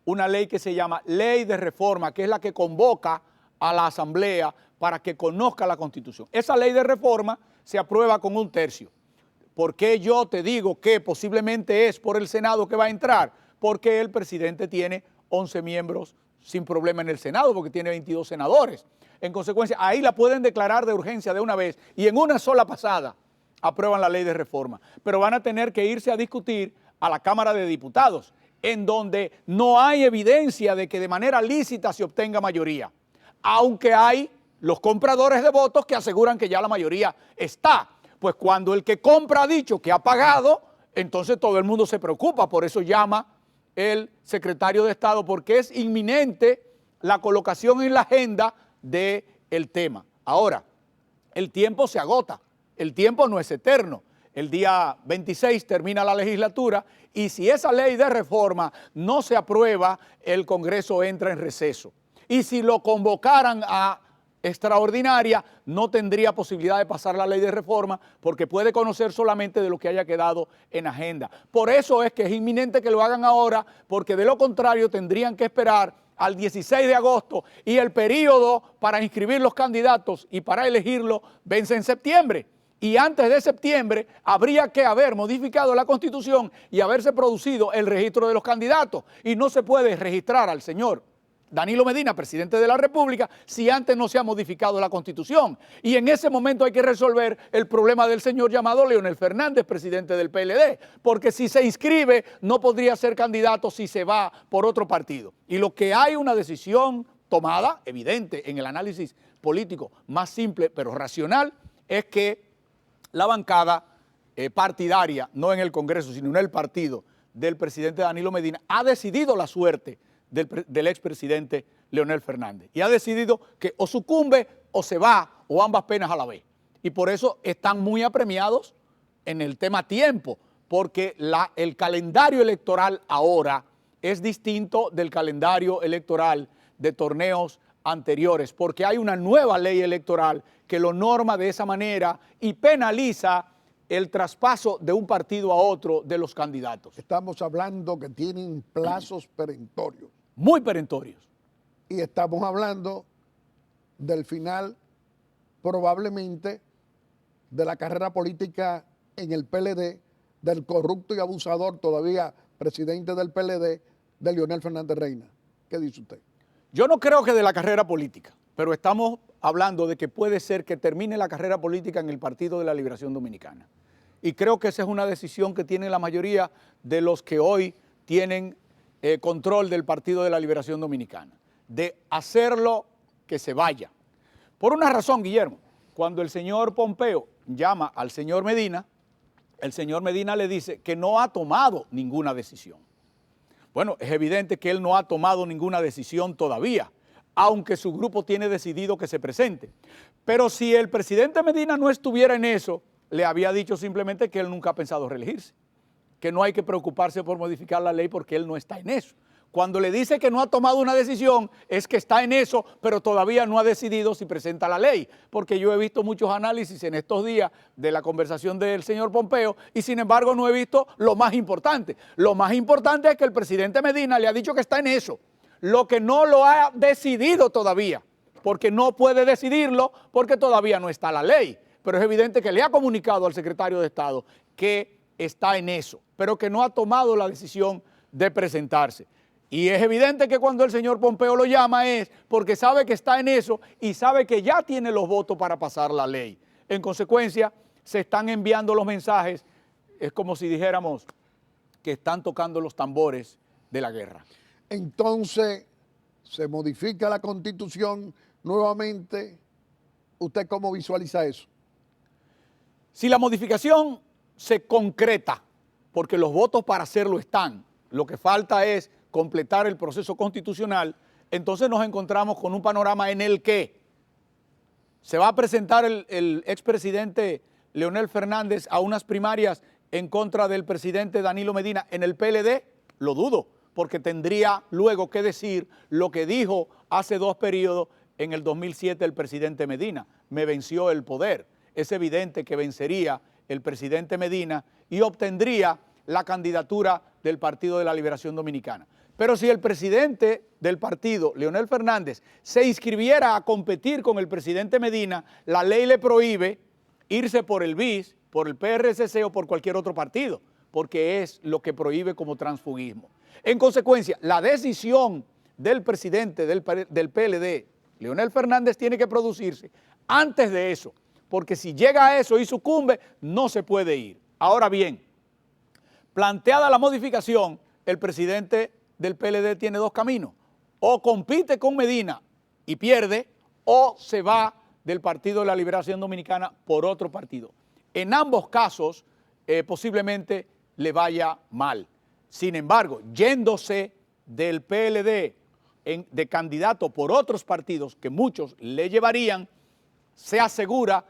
una ley que se llama Ley de Reforma, que es la que convoca a la Asamblea para que conozca la Constitución. Esa ley de reforma se aprueba con 1/3. ¿Por qué yo te digo que posiblemente es por el Senado que va a entrar? Porque el presidente tiene 11 miembros sin problema en el Senado, porque tiene 22 senadores. En consecuencia, ahí la pueden declarar de urgencia de una vez y en una sola pasada aprueban la ley de reforma. Pero van a tener que irse a discutir a la Cámara de Diputados, en donde no hay evidencia de que de manera lícita se obtenga mayoría, aunque hay los compradores de votos que aseguran que ya la mayoría está. Pues cuando el que compra ha dicho que ha pagado, entonces todo el mundo se preocupa, por eso llama el secretario de Estado, porque es inminente la colocación en la agenda del tema. Ahora, el tiempo se agota, el tiempo no es eterno. El día 26 termina la legislatura y si esa ley de reforma no se aprueba, el Congreso entra en receso. Y si lo convocaran a extraordinaria, no tendría posibilidad de pasar la ley de reforma porque puede conocer solamente de lo que haya quedado en agenda. Por eso es que es inminente que lo hagan ahora, porque de lo contrario tendrían que esperar al 16 de agosto y el periodo para inscribir los candidatos y para elegirlos vence en septiembre. Y antes de septiembre habría que haber modificado la Constitución y haberse producido el registro de los candidatos. Y no se puede registrar al señor Danilo Medina, presidente de la República, si antes no se ha modificado la Constitución. Y en ese momento hay que resolver el problema del señor llamado Leonel Fernández, presidente del PLD, porque si se inscribe no podría ser candidato si se va por otro partido. Y lo que hay una decisión tomada, evidente, en el análisis político más simple pero racional, es que la bancada partidaria, no en el Congreso, sino en el partido del presidente Danilo Medina, ha decidido la suerte del expresidente Leonel Fernández. Y ha decidido que o sucumbe o se va, o ambas penas a la vez. Y por eso están muy apremiados en el tema tiempo, porque el calendario electoral ahora es distinto del calendario electoral de torneos anteriores, porque hay una nueva ley electoral que lo norma de esa manera y penaliza el traspaso de un partido a otro de los candidatos. Estamos hablando que tienen plazos perentorios. Muy perentorios. Y estamos hablando del final, probablemente, de la carrera política en el PLD, del corrupto y abusador, todavía presidente del PLD, de Leonel Fernández Reina. ¿Qué dice usted? Yo no creo que de la carrera política, pero estamos hablando de que puede ser que termine la carrera política en el Partido de la Liberación Dominicana. Y creo que esa es una decisión que tiene la mayoría de los que hoy tienen control del Partido de la Liberación Dominicana, de hacerlo que se vaya. Por una razón, Guillermo, cuando el señor Pompeo llama al señor Medina, el señor Medina le dice que no ha tomado ninguna decisión. Bueno, es evidente que él no ha tomado ninguna decisión todavía, aunque su grupo tiene decidido que se presente. Pero si el presidente Medina no estuviera en eso, le había dicho simplemente que él nunca ha pensado reelegirse, que no hay que preocuparse por modificar la ley porque él no está en eso. Cuando le dice que no ha tomado una decisión, es que está en eso, pero todavía no ha decidido si presenta la ley, porque yo he visto muchos análisis en estos días de la conversación del señor Pompeo y sin embargo no he visto lo más importante. Lo más importante es que el presidente Medina le ha dicho que está en eso, lo que no lo ha decidido todavía, porque no puede decidirlo porque todavía no está la ley, pero es evidente que le ha comunicado al secretario de Estado que está en eso, pero que no ha tomado la decisión de presentarse. Y es evidente que cuando el señor Pompeo lo llama es porque sabe que está en eso y sabe que ya tiene los votos para pasar la ley. En consecuencia, se están enviando los mensajes, es como si dijéramos que están tocando los tambores de la guerra. Entonces, se modifica la Constitución nuevamente. ¿Usted cómo visualiza eso? Si la modificación se concreta, porque los votos para hacerlo están, lo que falta es completar el proceso constitucional, entonces nos encontramos con un panorama en el que se va a presentar el expresidente Leonel Fernández a unas primarias en contra del presidente Danilo Medina en el PLD, lo dudo, porque tendría luego que decir lo que dijo hace 2 periodos en el 2007 el presidente Medina, me venció el poder. Es evidente que vencería el presidente Medina y obtendría la candidatura del Partido de la Liberación Dominicana. Pero si el presidente del partido, Leonel Fernández, se inscribiera a competir con el presidente Medina, la ley le prohíbe irse por el BIS, por el PRCC o por cualquier otro partido, porque es lo que prohíbe como transfugismo. En consecuencia, la decisión del presidente del PLD, Leonel Fernández, tiene que producirse antes de eso, porque si llega a eso y sucumbe, no se puede ir. Ahora bien, planteada la modificación, el presidente del PLD tiene dos caminos: o compite con Medina y pierde, o se va del Partido de la Liberación Dominicana por otro partido. En ambos casos, posiblemente le vaya mal. Sin embargo, yéndose del PLD de candidato por otros partidos que muchos le llevarían, se asegura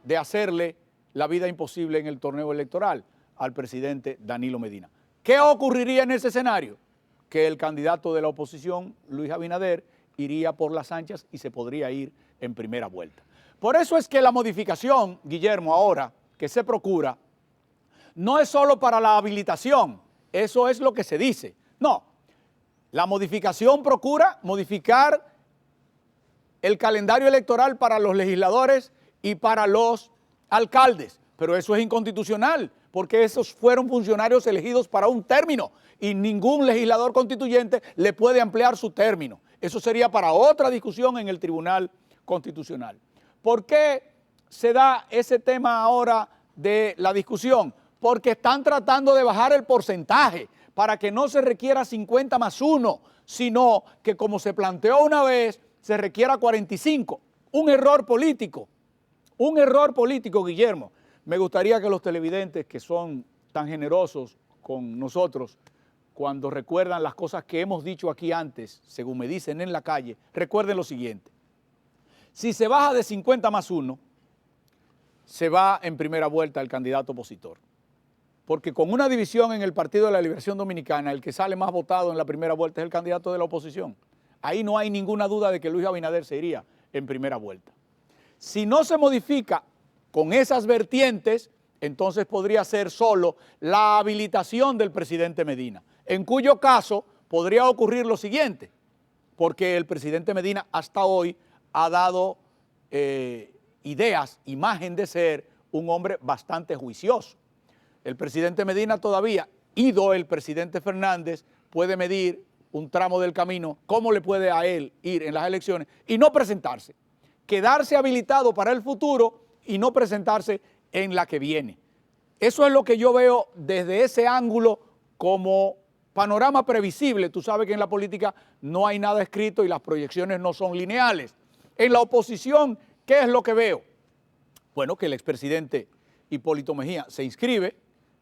de hacerle la vida imposible en el torneo electoral al presidente Danilo Medina. ¿Qué ocurriría en ese escenario? Que el candidato de la oposición, Luis Abinader, iría por las anchas y se podría ir en primera vuelta. Por eso es que la modificación, Guillermo, ahora que se procura, no es solo para la habilitación, eso es lo que se dice. No, la modificación procura modificar el calendario electoral para los legisladores y para los alcaldes, pero eso es inconstitucional, porque esos fueron funcionarios elegidos para un término y ningún legislador constituyente le puede ampliar su término. Eso sería para otra discusión en el Tribunal Constitucional. ¿Por qué se da ese tema ahora de la discusión? Porque están tratando de bajar el porcentaje para que no se requiera 50 más 1, sino que como se planteó una vez, se requiera 45. Un error político, Guillermo. Me gustaría que los televidentes que son tan generosos con nosotros, cuando recuerdan las cosas que hemos dicho aquí antes, según me dicen en la calle, recuerden lo siguiente: si se baja de 50 más 1, se va en primera vuelta el candidato opositor. Porque con una división en el Partido de la Liberación Dominicana, el que sale más votado en la primera vuelta es el candidato de la oposición. Ahí no hay ninguna duda de que Luis Abinader se iría en primera vuelta. Si no se modifica con esas vertientes, entonces podría ser solo la habilitación del presidente Medina, en cuyo caso podría ocurrir lo siguiente, porque el presidente Medina hasta hoy ha dado ideas, imagen de ser un hombre bastante juicioso. El presidente Medina todavía, ido el presidente Fernández, puede medir un tramo del camino, cómo le puede a él ir en las elecciones y no presentarse, quedarse habilitado para el futuro y no presentarse en la que viene. Eso es lo que yo veo desde ese ángulo como panorama previsible. Tú sabes que en la política no hay nada escrito y las proyecciones no son lineales. En la oposición, ¿qué es lo que veo? Bueno, que el expresidente Hipólito Mejía se inscribe.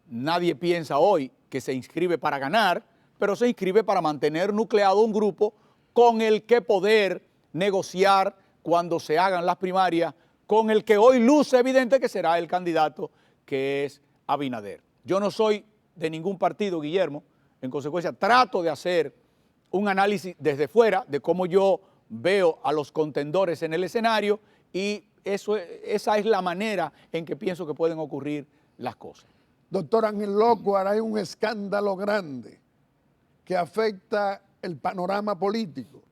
Nadie piensa hoy que se inscribe para ganar, pero se inscribe para mantener nucleado un grupo con el que poder negociar cuando se hagan las primarias, con el que hoy luce evidente que será el candidato, que es Abinader. Yo no soy de ningún partido, Guillermo, en consecuencia trato de hacer un análisis desde fuera de cómo yo veo a los contendores en el escenario y esa es la manera en que pienso que pueden ocurrir las cosas. Doctor Ángel Lockhart, hay un escándalo grande que afecta el panorama político,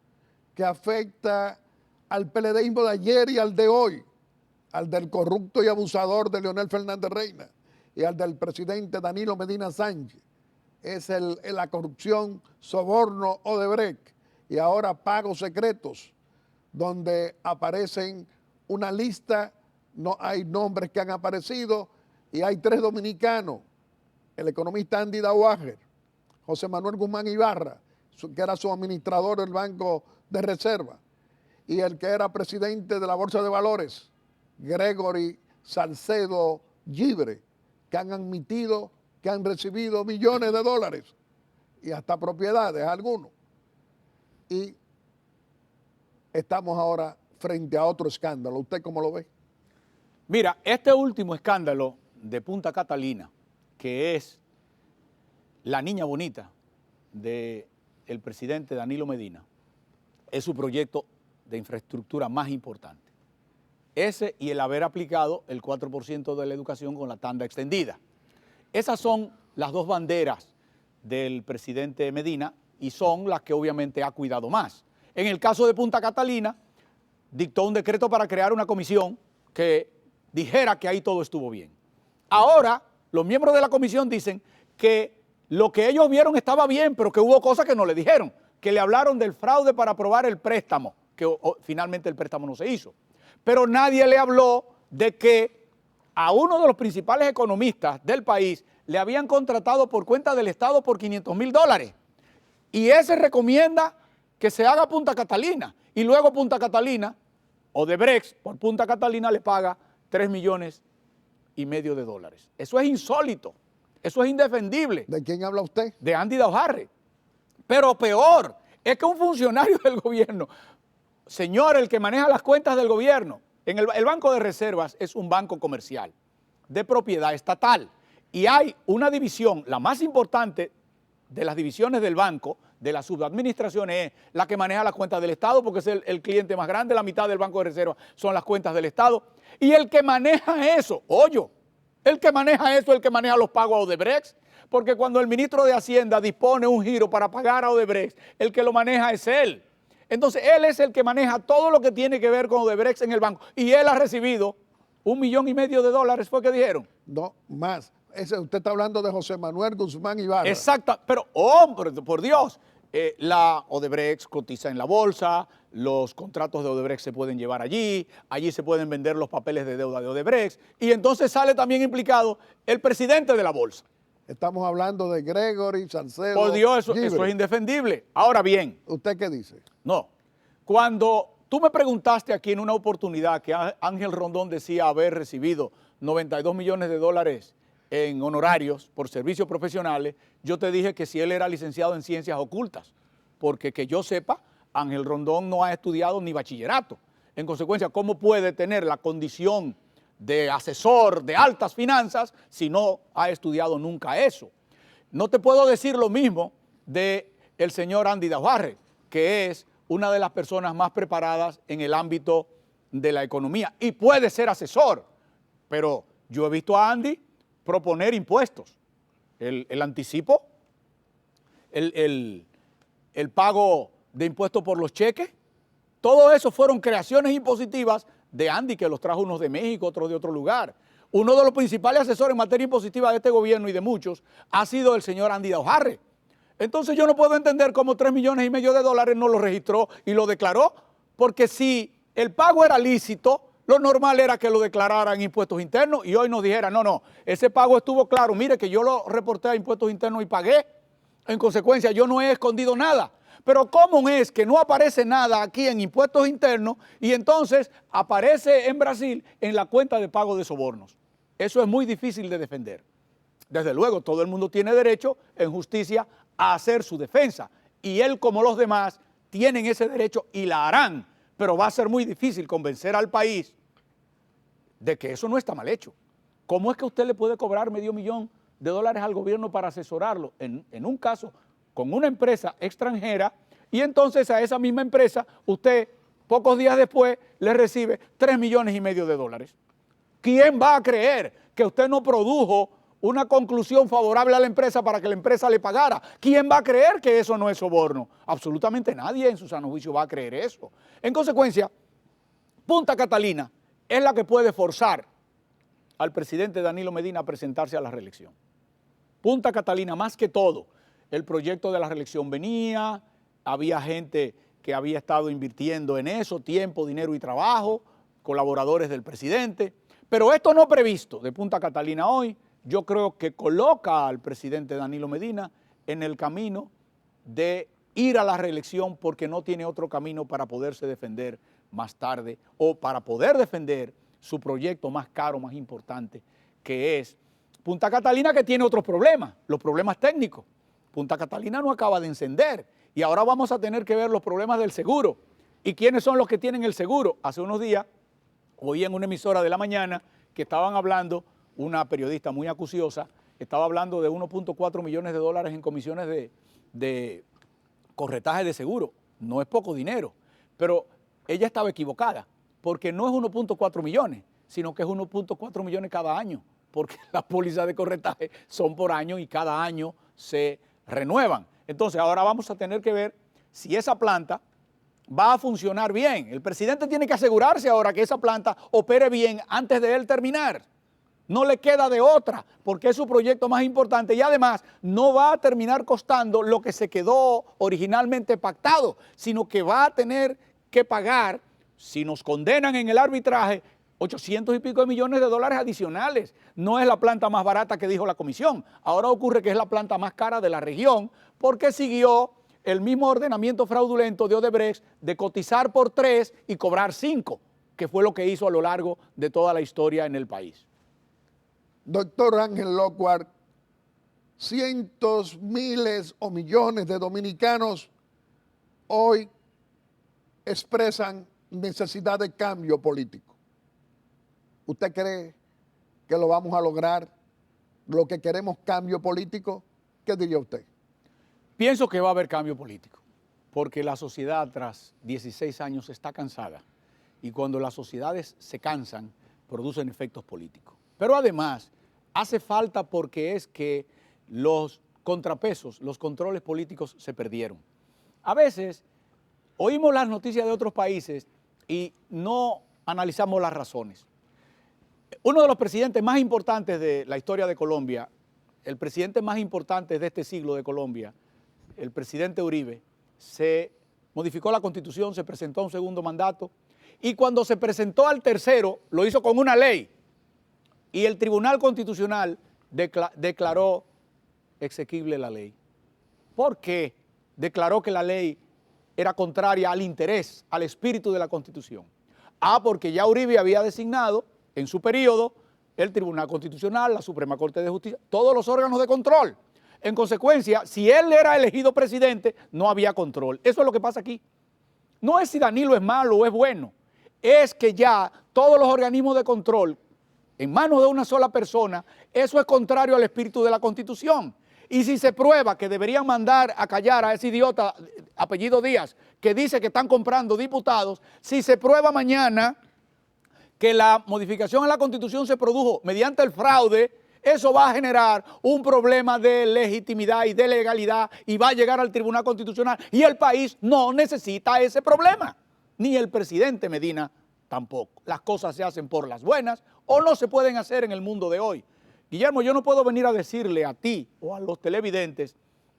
que afecta al PLDismo de ayer y al de hoy, al del corrupto y abusador de Leonel Fernández Reina y al del presidente Danilo Medina Sánchez. Es la corrupción, soborno, Odebrecht y ahora pagos secretos, donde aparecen una lista, no hay nombres que han aparecido, y hay 3 dominicanos: el economista Andy Dauager, José Manuel Guzmán Ibarra, que era su administrador del Banco de Reserva, y el que era presidente de la Bolsa de Valores, Gregory Salcedo Gibre, que han admitido que han recibido millones de dólares y hasta propiedades algunos. Y estamos ahora frente a otro escándalo. ¿Usted cómo lo ve? Mira, este último escándalo de Punta Catalina, que es la niña bonita del presidente Danilo Medina, es su proyecto de infraestructura más importante. Ese y el haber aplicado el 4% de la educación con la tanda extendida. Esas son las dos banderas del presidente Medina y son las que obviamente ha cuidado más. En el caso de Punta Catalina, dictó un decreto para crear una comisión que dijera que ahí todo estuvo bien. Ahora, los miembros de la comisión dicen que lo que ellos vieron estaba bien, pero que hubo cosas que no le dijeron, que le hablaron del fraude para aprobar el préstamo, que finalmente el préstamo no se hizo. Pero nadie le habló de que a uno de los principales economistas del país le habían contratado por cuenta del Estado por $500,000. Y ese recomienda que se haga Punta Catalina. Y luego Punta Catalina, Odebrecht, por Punta Catalina le paga $3,5 millones. Eso es insólito, eso es indefendible. ¿De quién habla usted? De Andy Daujarre. Pero peor, es que un funcionario del gobierno, señor, el que maneja las cuentas del gobierno, el Banco de Reservas es un banco comercial de propiedad estatal y hay una división, la más importante de las divisiones del banco, de las subadministraciones, es la que maneja las cuentas del Estado porque es el cliente más grande, la mitad del Banco de Reservas son las cuentas del Estado. Y el que maneja eso, el que maneja los pagos a Odebrecht, porque cuando el ministro de Hacienda dispone un giro para pagar a Odebrecht, el que lo maneja es él. Entonces, él es el que maneja todo lo que tiene que ver con Odebrecht en el banco. Y él ha recibido $1,5 millones, fue que dijeron. No, más. Usted está hablando de José Manuel Guzmán Ibarra. Exacto, pero hombre, por Dios, la Odebrecht cotiza en la bolsa, los contratos de Odebrecht se pueden llevar allí se pueden vender los papeles de deuda de Odebrecht, y entonces sale también implicado el presidente de la bolsa. Estamos hablando de Gregory Salcedo. Por Dios, eso es indefendible. Ahora bien. ¿Usted qué dice? No, cuando tú me preguntaste aquí en una oportunidad que Ángel Rondón decía haber recibido $92 millones en honorarios por servicios profesionales, yo te dije que si él era licenciado en ciencias ocultas, porque que yo sepa, Ángel Rondón no ha estudiado ni bachillerato. En consecuencia, ¿cómo puede tener la condición de asesor de altas finanzas si no ha estudiado nunca eso? No te puedo decir lo mismo del señor Andy Daujarre, que es una de las personas más preparadas en el ámbito de la economía y puede ser asesor, pero yo he visto a Andy proponer impuestos, el anticipo, el pago de impuestos por los cheques, todo eso fueron creaciones impositivas de Andy, que los trajo unos de México, otros de otro lugar. Uno de los principales asesores en materia impositiva de este gobierno y de muchos ha sido el señor Andy Daujarre. Entonces yo no puedo entender cómo $3,5 millones no lo registró y lo declaró, porque si el pago era lícito, lo normal era que lo declararan en impuestos internos y hoy nos dijera, no, ese pago estuvo claro, mire que yo lo reporté a impuestos internos y pagué. En consecuencia, yo no he escondido nada. Pero ¿cómo es que no aparece nada aquí en impuestos internos y entonces aparece en Brasil en la cuenta de pago de sobornos? Eso es muy difícil de defender. Desde luego, todo el mundo tiene derecho en justicia a hacer su defensa y él, como los demás, tienen ese derecho y la harán, pero va a ser muy difícil convencer al país de que eso no está mal hecho. ¿Cómo es que usted le puede cobrar $500 millones al gobierno para asesorarlo en un caso con una empresa extranjera y entonces a esa misma empresa usted pocos días después le recibe $3,5 millones? ¿Quién va a creer que usted no produjo una conclusión favorable a la empresa para que la empresa le pagara? ¿Quién va a creer que eso no es soborno? Absolutamente nadie en su sano juicio va a creer eso. En consecuencia, Punta Catalina es la que puede forzar al presidente Danilo Medina a presentarse a la reelección. Punta Catalina, más que todo, el proyecto de la reelección venía, había gente que había estado invirtiendo en eso, tiempo, dinero y trabajo, colaboradores del presidente, pero esto no previsto de Punta Catalina hoy, yo creo que coloca al presidente Danilo Medina en el camino de ir a la reelección porque no tiene otro camino para poderse defender más tarde o para poder defender su proyecto más caro, más importante, que es Punta Catalina, que tiene otros problemas, los problemas técnicos. Punta Catalina no acaba de encender y ahora vamos a tener que ver los problemas del seguro. ¿Y quiénes son los que tienen el seguro? Hace unos días oí en una emisora de la mañana que estaban hablando, una periodista muy acuciosa, estaba hablando de $1.4 millones en comisiones de corretaje de seguro. No es poco dinero, pero ella estaba equivocada, porque no es 1.4 millones, sino que es 1.4 millones cada año, porque las pólizas de corretaje son por año y cada año se renuevan. Entonces ahora vamos a tener que ver si esa planta va a funcionar bien. El presidente tiene que asegurarse ahora que esa planta opere bien antes de él terminar. No le queda de otra, porque es su proyecto más importante y además no va a terminar costando lo que se quedó originalmente pactado, sino que va a tener que pagar, si nos condenan en el arbitraje, 800 y pico de millones de dólares adicionales. No es la planta más barata que dijo la comisión. Ahora ocurre que es la planta más cara de la región porque siguió el mismo ordenamiento fraudulento de Odebrecht de cotizar por 3 y cobrar 5, que fue lo que hizo a lo largo de toda la historia en el país. Doctor Ángel Lockhart, cientos, miles o millones de dominicanos hoy expresan necesidad de cambio político. ¿Usted cree que lo vamos a lograr? ¿Lo que queremos cambio político? ¿Qué diría usted? Pienso que va a haber cambio político, porque la sociedad tras 16 años está cansada y cuando las sociedades se cansan, producen efectos políticos. Pero además, hace falta porque es que los contrapesos, los controles políticos se perdieron. A veces oímos las noticias de otros países y no analizamos las razones. Uno de los presidentes más importantes de la historia de Colombia, el presidente más importante de este siglo de Colombia, el presidente Uribe, se modificó la Constitución, se presentó a un segundo mandato y cuando se presentó al tercero lo hizo con una ley y el Tribunal Constitucional declaró exequible la ley. ¿Por qué? Declaró que la ley era contraria al interés, al espíritu de la Constitución. Porque ya Uribe había designado en su periodo el Tribunal Constitucional, la Suprema Corte de Justicia, todos los órganos de control. En consecuencia, si él era elegido presidente, no había control. Eso es lo que pasa aquí. No es si Danilo es malo o es bueno, es que ya todos los organismos de control en manos de una sola persona, eso es contrario al espíritu de la Constitución. Y si se prueba que deberían mandar a callar a ese idiota, apellido Díaz, que dice que están comprando diputados, si se prueba mañana que la modificación a la Constitución se produjo mediante el fraude, eso va a generar un problema de legitimidad y de legalidad y va a llegar al Tribunal Constitucional y el país no necesita ese problema, ni el presidente Medina tampoco. Las cosas se hacen por las buenas o no se pueden hacer en el mundo de hoy. Guillermo, yo no puedo venir a decirle a ti o a los televidentes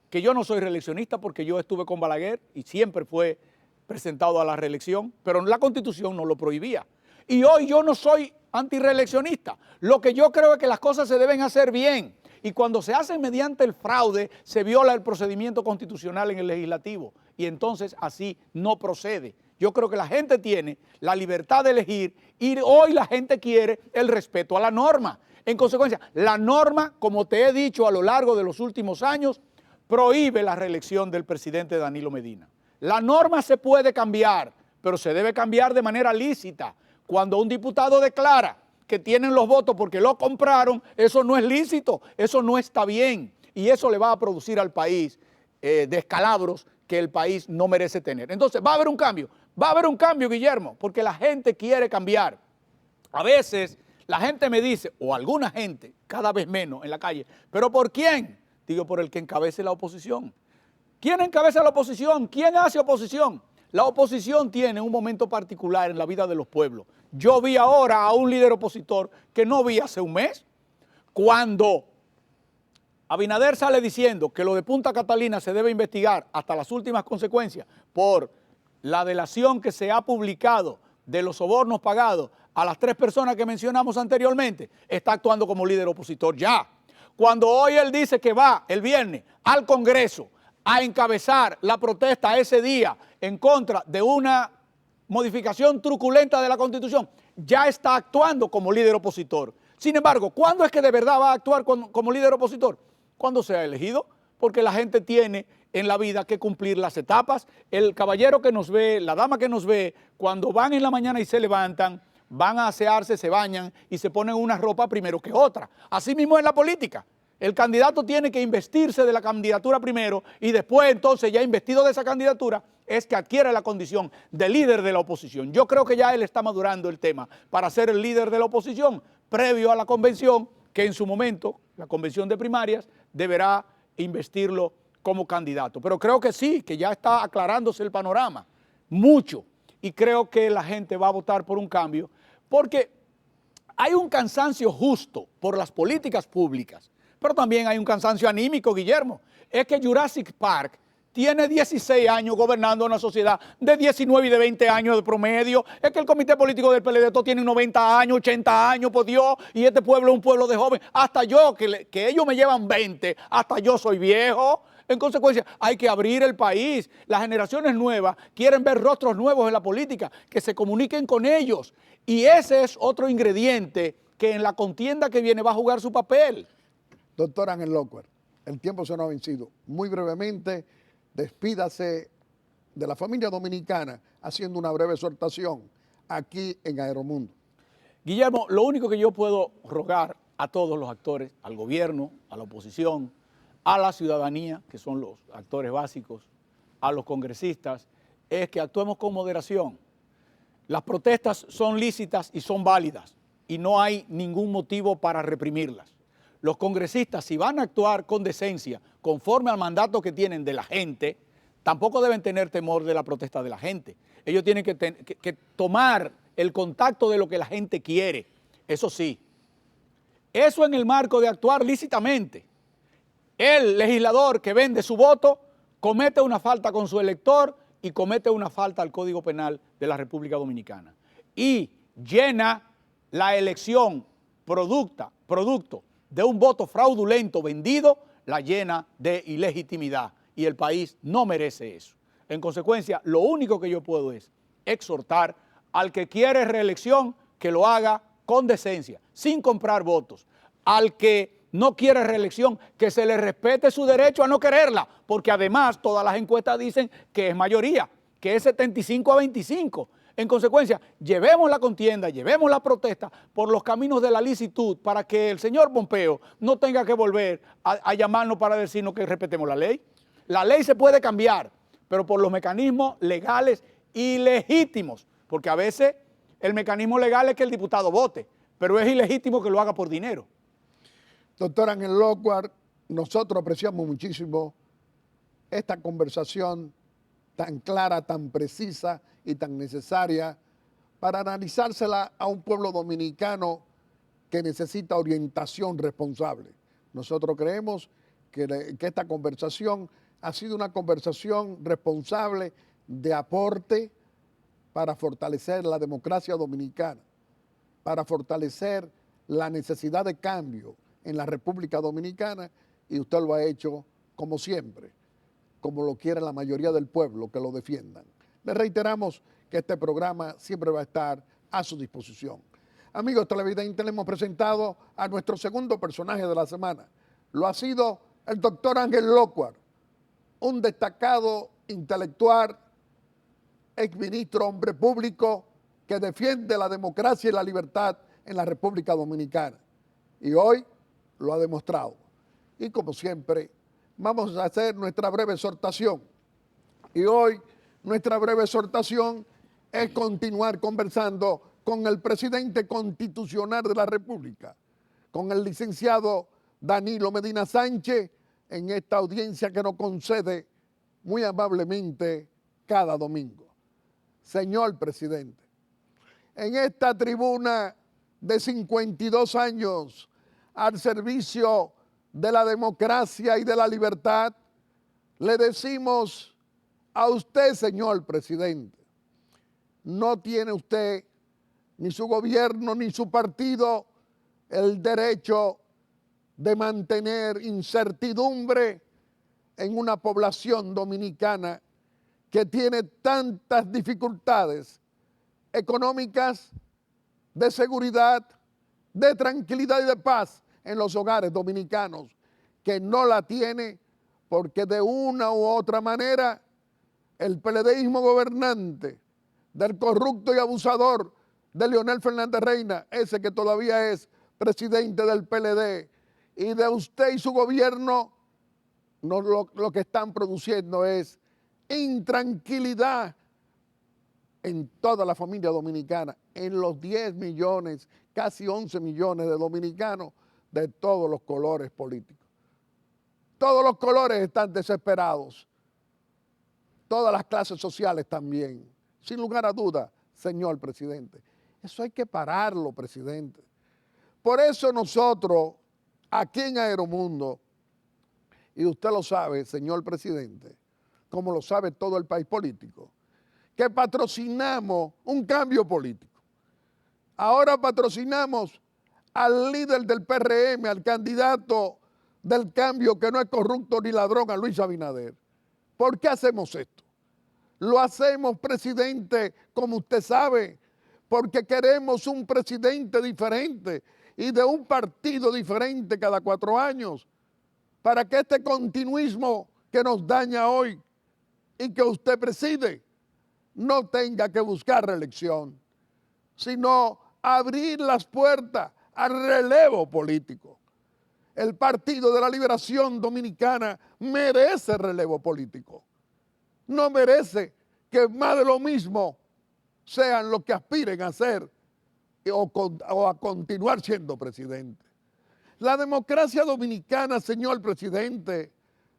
que yo no soy reeleccionista porque yo estuve con Balaguer y siempre fue presentado a la reelección, pero la Constitución no lo prohibía. Y hoy yo no soy antirreeleccionista. Lo que yo creo es que las cosas se deben hacer bien. Y cuando se hacen mediante el fraude, se viola el procedimiento constitucional en el legislativo. Y entonces así no procede. Yo creo que la gente tiene la libertad de elegir y hoy la gente quiere el respeto a la norma. En consecuencia, la norma, como te he dicho a lo largo de los últimos años, prohíbe la reelección del presidente Danilo Medina. La norma se puede cambiar, pero se debe cambiar de manera lícita. Cuando un diputado declara que tienen los votos porque lo compraron, eso no es lícito, eso no está bien y eso le va a producir al país descalabros que el país no merece tener. Entonces, va a haber un cambio, Guillermo, porque la gente quiere cambiar. A veces la gente me dice, o alguna gente, cada vez menos en la calle, ¿pero por quién? Digo, por el que encabece la oposición. ¿Quién encabeza la oposición? ¿Quién hace oposición? La oposición tiene un momento particular en la vida de los pueblos. Yo vi ahora a un líder opositor que no vi hace un mes, cuando Abinader sale diciendo que lo de Punta Catalina se debe investigar hasta las últimas consecuencias por la delación que se ha publicado de los sobornos pagados a las 3 personas que mencionamos anteriormente, está actuando como líder opositor ya. Cuando hoy él dice que va el viernes al Congreso a encabezar la protesta ese día en contra de una modificación truculenta de la Constitución, ya está actuando como líder opositor. Sin embargo, ¿cuándo es que de verdad va a actuar como líder opositor? Cuando sea elegido, porque la gente tiene en la vida que cumplir las etapas. El caballero que nos ve, la dama que nos ve, cuando van en la mañana y se levantan, van a asearse, se bañan y se ponen una ropa primero que otra. Así mismo es la política. El candidato tiene que investirse de la candidatura primero y después entonces ya investido de esa candidatura es que adquiere la condición de líder de la oposición. Yo creo que ya él está madurando el tema para ser el líder de la oposición previo a la convención que en su momento, la convención de primarias, deberá investirlo como candidato. Pero creo que sí, que ya está aclarándose el panorama, mucho. Y creo que la gente va a votar por un cambio, porque hay un cansancio justo por las políticas públicas, pero también hay un cansancio anímico, Guillermo. Es que Jurassic Park tiene 16 años gobernando una sociedad de 19 y de 20 años de promedio. Es que el comité político del PLD todos tienen 90 años, 80 años, por Dios, y este pueblo es un pueblo de jóvenes. Hasta yo, que ellos me llevan 20, hasta yo soy viejo. En consecuencia, hay que abrir el país. Las generaciones nuevas quieren ver rostros nuevos en la política, que se comuniquen con ellos. Y ese es otro ingrediente que en la contienda que viene va a jugar su papel. Doctor Ángel Lockwood, el tiempo se nos ha vencido. Muy brevemente, despídase de la familia dominicana haciendo una breve exhortación aquí en Aeromundo. Guillermo, lo único que yo puedo rogar a todos los actores, al gobierno, a la oposición, a la ciudadanía, que son los actores básicos, a los congresistas, es que actuemos con moderación. Las protestas son lícitas y son válidas y no hay ningún motivo para reprimirlas. Los congresistas, si van a actuar con decencia, conforme al mandato que tienen de la gente, tampoco deben tener temor de la protesta de la gente. Ellos tienen que tomar el contacto de lo que la gente quiere, eso sí. Eso en el marco de actuar lícitamente. El legislador que vende su voto comete una falta con su elector y comete una falta al Código Penal de la República Dominicana. Y llena la elección producto de un voto fraudulento vendido, la llena de ilegitimidad. Y el país no merece eso. En consecuencia, lo único que yo puedo es exhortar al que quiere reelección que lo haga con decencia, sin comprar votos. Al que no quiere reelección, que se le respete su derecho a no quererla, porque además todas las encuestas dicen que es mayoría, que es 75-25. En consecuencia, llevemos la contienda, llevemos la protesta por los caminos de la licitud para que el señor Pompeo no tenga que volver a llamarnos para decirnos que respetemos la ley. La ley se puede cambiar, pero por los mecanismos legales y legítimos, porque a veces el mecanismo legal es que el diputado vote, pero es ilegítimo que lo haga por dinero. Doctor Ángel Lockwood, nosotros apreciamos muchísimo esta conversación tan clara, tan precisa y tan necesaria para analizársela a un pueblo dominicano que necesita orientación responsable. Nosotros creemos que esta conversación ha sido una conversación responsable de aporte para fortalecer la democracia dominicana, para fortalecer la necesidad de cambio en la República Dominicana, y usted lo ha hecho como siempre, como lo quiere la mayoría del pueblo, que lo defiendan. Le reiteramos que este programa siempre va a estar a su disposición. Amigos televidentes, le hemos presentado a nuestro segundo personaje de la semana. Lo ha sido el doctor Ángel Lockwood, un destacado intelectual, exministro, hombre público, que defiende la democracia y la libertad en la República Dominicana. Y hoy lo ha demostrado. Y como siempre, vamos a hacer nuestra breve exhortación. Y hoy nuestra breve exhortación es continuar conversando con el presidente constitucional de la República, con el licenciado Danilo Medina Sánchez, en esta audiencia que nos concede muy amablemente cada domingo. Señor presidente, en esta tribuna de 52 años al servicio de la democracia y de la libertad, le decimos a usted, señor presidente, no tiene usted, ni su gobierno, ni su partido, el derecho de mantener incertidumbre en una población dominicana que tiene tantas dificultades económicas, de seguridad, de tranquilidad y de paz en los hogares dominicanos, que no la tiene porque de una u otra manera el PLDismo gobernante del corrupto y abusador de Leonel Fernández Reina, ese que todavía es presidente del PLD, y de usted y su gobierno, lo que están produciendo es intranquilidad en toda la familia dominicana, en los 10 millones, casi 11 millones de dominicanos de todos los colores políticos. Todos los colores están desesperados. Todas las clases sociales también. Sin lugar a duda, señor presidente. Eso hay que pararlo, presidente. Por eso nosotros, aquí en Aeromundo, y usted lo sabe, señor presidente, como lo sabe todo el país político, que patrocinamos un cambio político. Ahora patrocinamos al líder del PRM, al candidato del cambio que no es corrupto ni ladrón, a Luis Abinader. ¿Por qué hacemos esto? Lo hacemos, presidente, como usted sabe, porque queremos un presidente diferente y de un partido diferente cada 4 años, para que este continuismo que nos daña hoy y que usted preside no tenga que buscar reelección, sino abrir las puertas al relevo político. El Partido de la Liberación Dominicana merece relevo político. No merece que más de lo mismo sean los que aspiren a ser o a continuar siendo presidente. La democracia dominicana, señor presidente,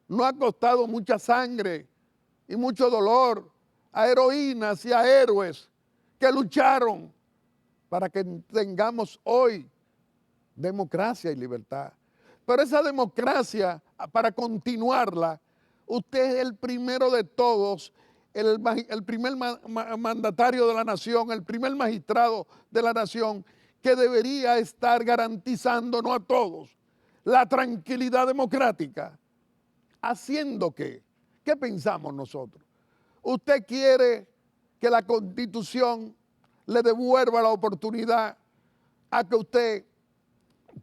no ha costado mucha sangre y mucho dolor a heroínas y a héroes que lucharon para que tengamos hoy democracia y libertad. Pero esa democracia, para continuarla, usted es el primero de todos, el primer mandatario de la nación, el primer magistrado de la nación, que debería estar garantizándonos a todos la tranquilidad democrática. ¿Haciendo qué? ¿Qué pensamos nosotros? ¿Usted quiere que la Constitución le devuelva la oportunidad a que usted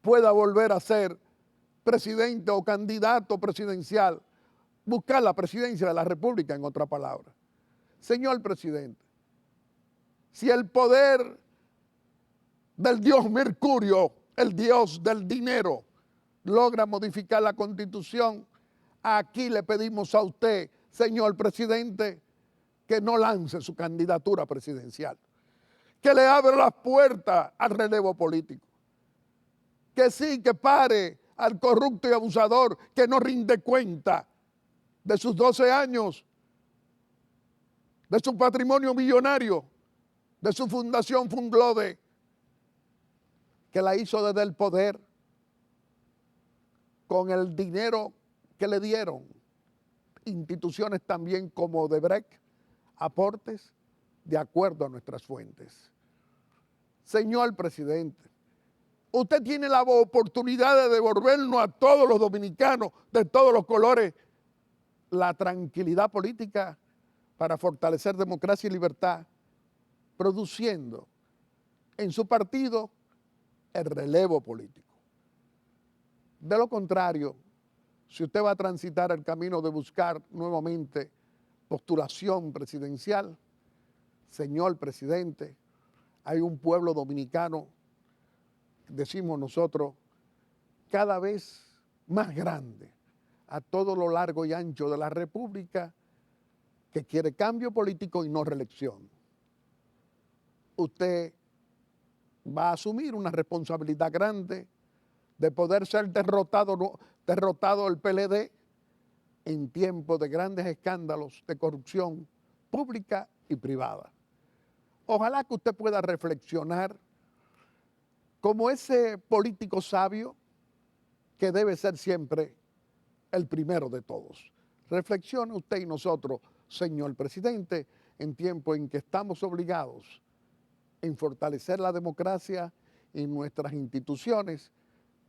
pueda volver a ser presidente o candidato presidencial, buscar la presidencia de la República, en otra palabra? Señor presidente, si el poder del dios Mercurio, el dios del dinero, logra modificar la Constitución, aquí le pedimos a usted, señor presidente, que no lance su candidatura presidencial, que le abra las puertas al relevo político, que sí, que pare al corrupto y abusador que no rinde cuenta de sus 12 años, de su patrimonio millonario, de su fundación Funglode, que la hizo desde el poder con el dinero que le dieron instituciones también como Odebrecht, aportes de acuerdo a nuestras fuentes. Señor presidente, usted tiene la oportunidad de devolvernos a todos los dominicanos de todos los colores la tranquilidad política para fortalecer democracia y libertad, produciendo en su partido el relevo político. De lo contrario, si usted va a transitar el camino de buscar nuevamente postulación presidencial, señor presidente, hay un pueblo dominicano, decimos nosotros, cada vez más grande a todo lo largo y ancho de la República, que quiere cambio político y no reelección. Usted va a asumir una responsabilidad grande de poder ser derrotado el PLD en tiempos de grandes escándalos de corrupción pública y privada. Ojalá que usted pueda reflexionar como ese político sabio que debe ser siempre el primero de todos. Reflexione usted y nosotros, señor presidente, en tiempo en que estamos obligados en fortalecer la democracia y nuestras instituciones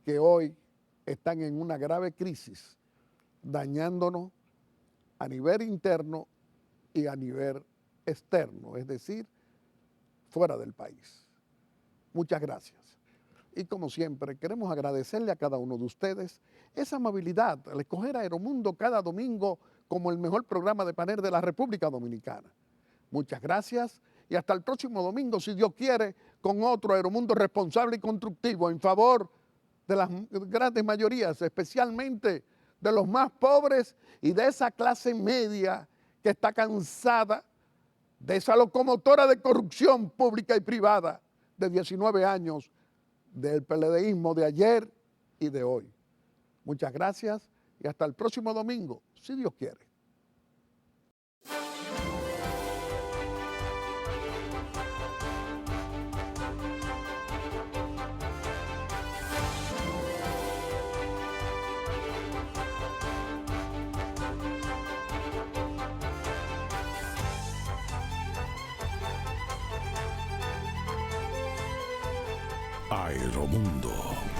que hoy están en una grave crisis, dañándonos a nivel interno y a nivel externo, es decir, fuera del país. Muchas gracias. Y como siempre, queremos agradecerle a cada uno de ustedes esa amabilidad al escoger Aeromundo cada domingo como el mejor programa de panel de la República Dominicana. Muchas gracias y hasta el próximo domingo, si Dios quiere, con otro Aeromundo responsable y constructivo en favor de las grandes mayorías, especialmente de los más pobres y de esa clase media que está cansada de esa locomotora de corrupción pública y privada de 19 años del PLDismo de ayer y de hoy. Muchas gracias y hasta el próximo domingo, si Dios quiere. Aeromundo.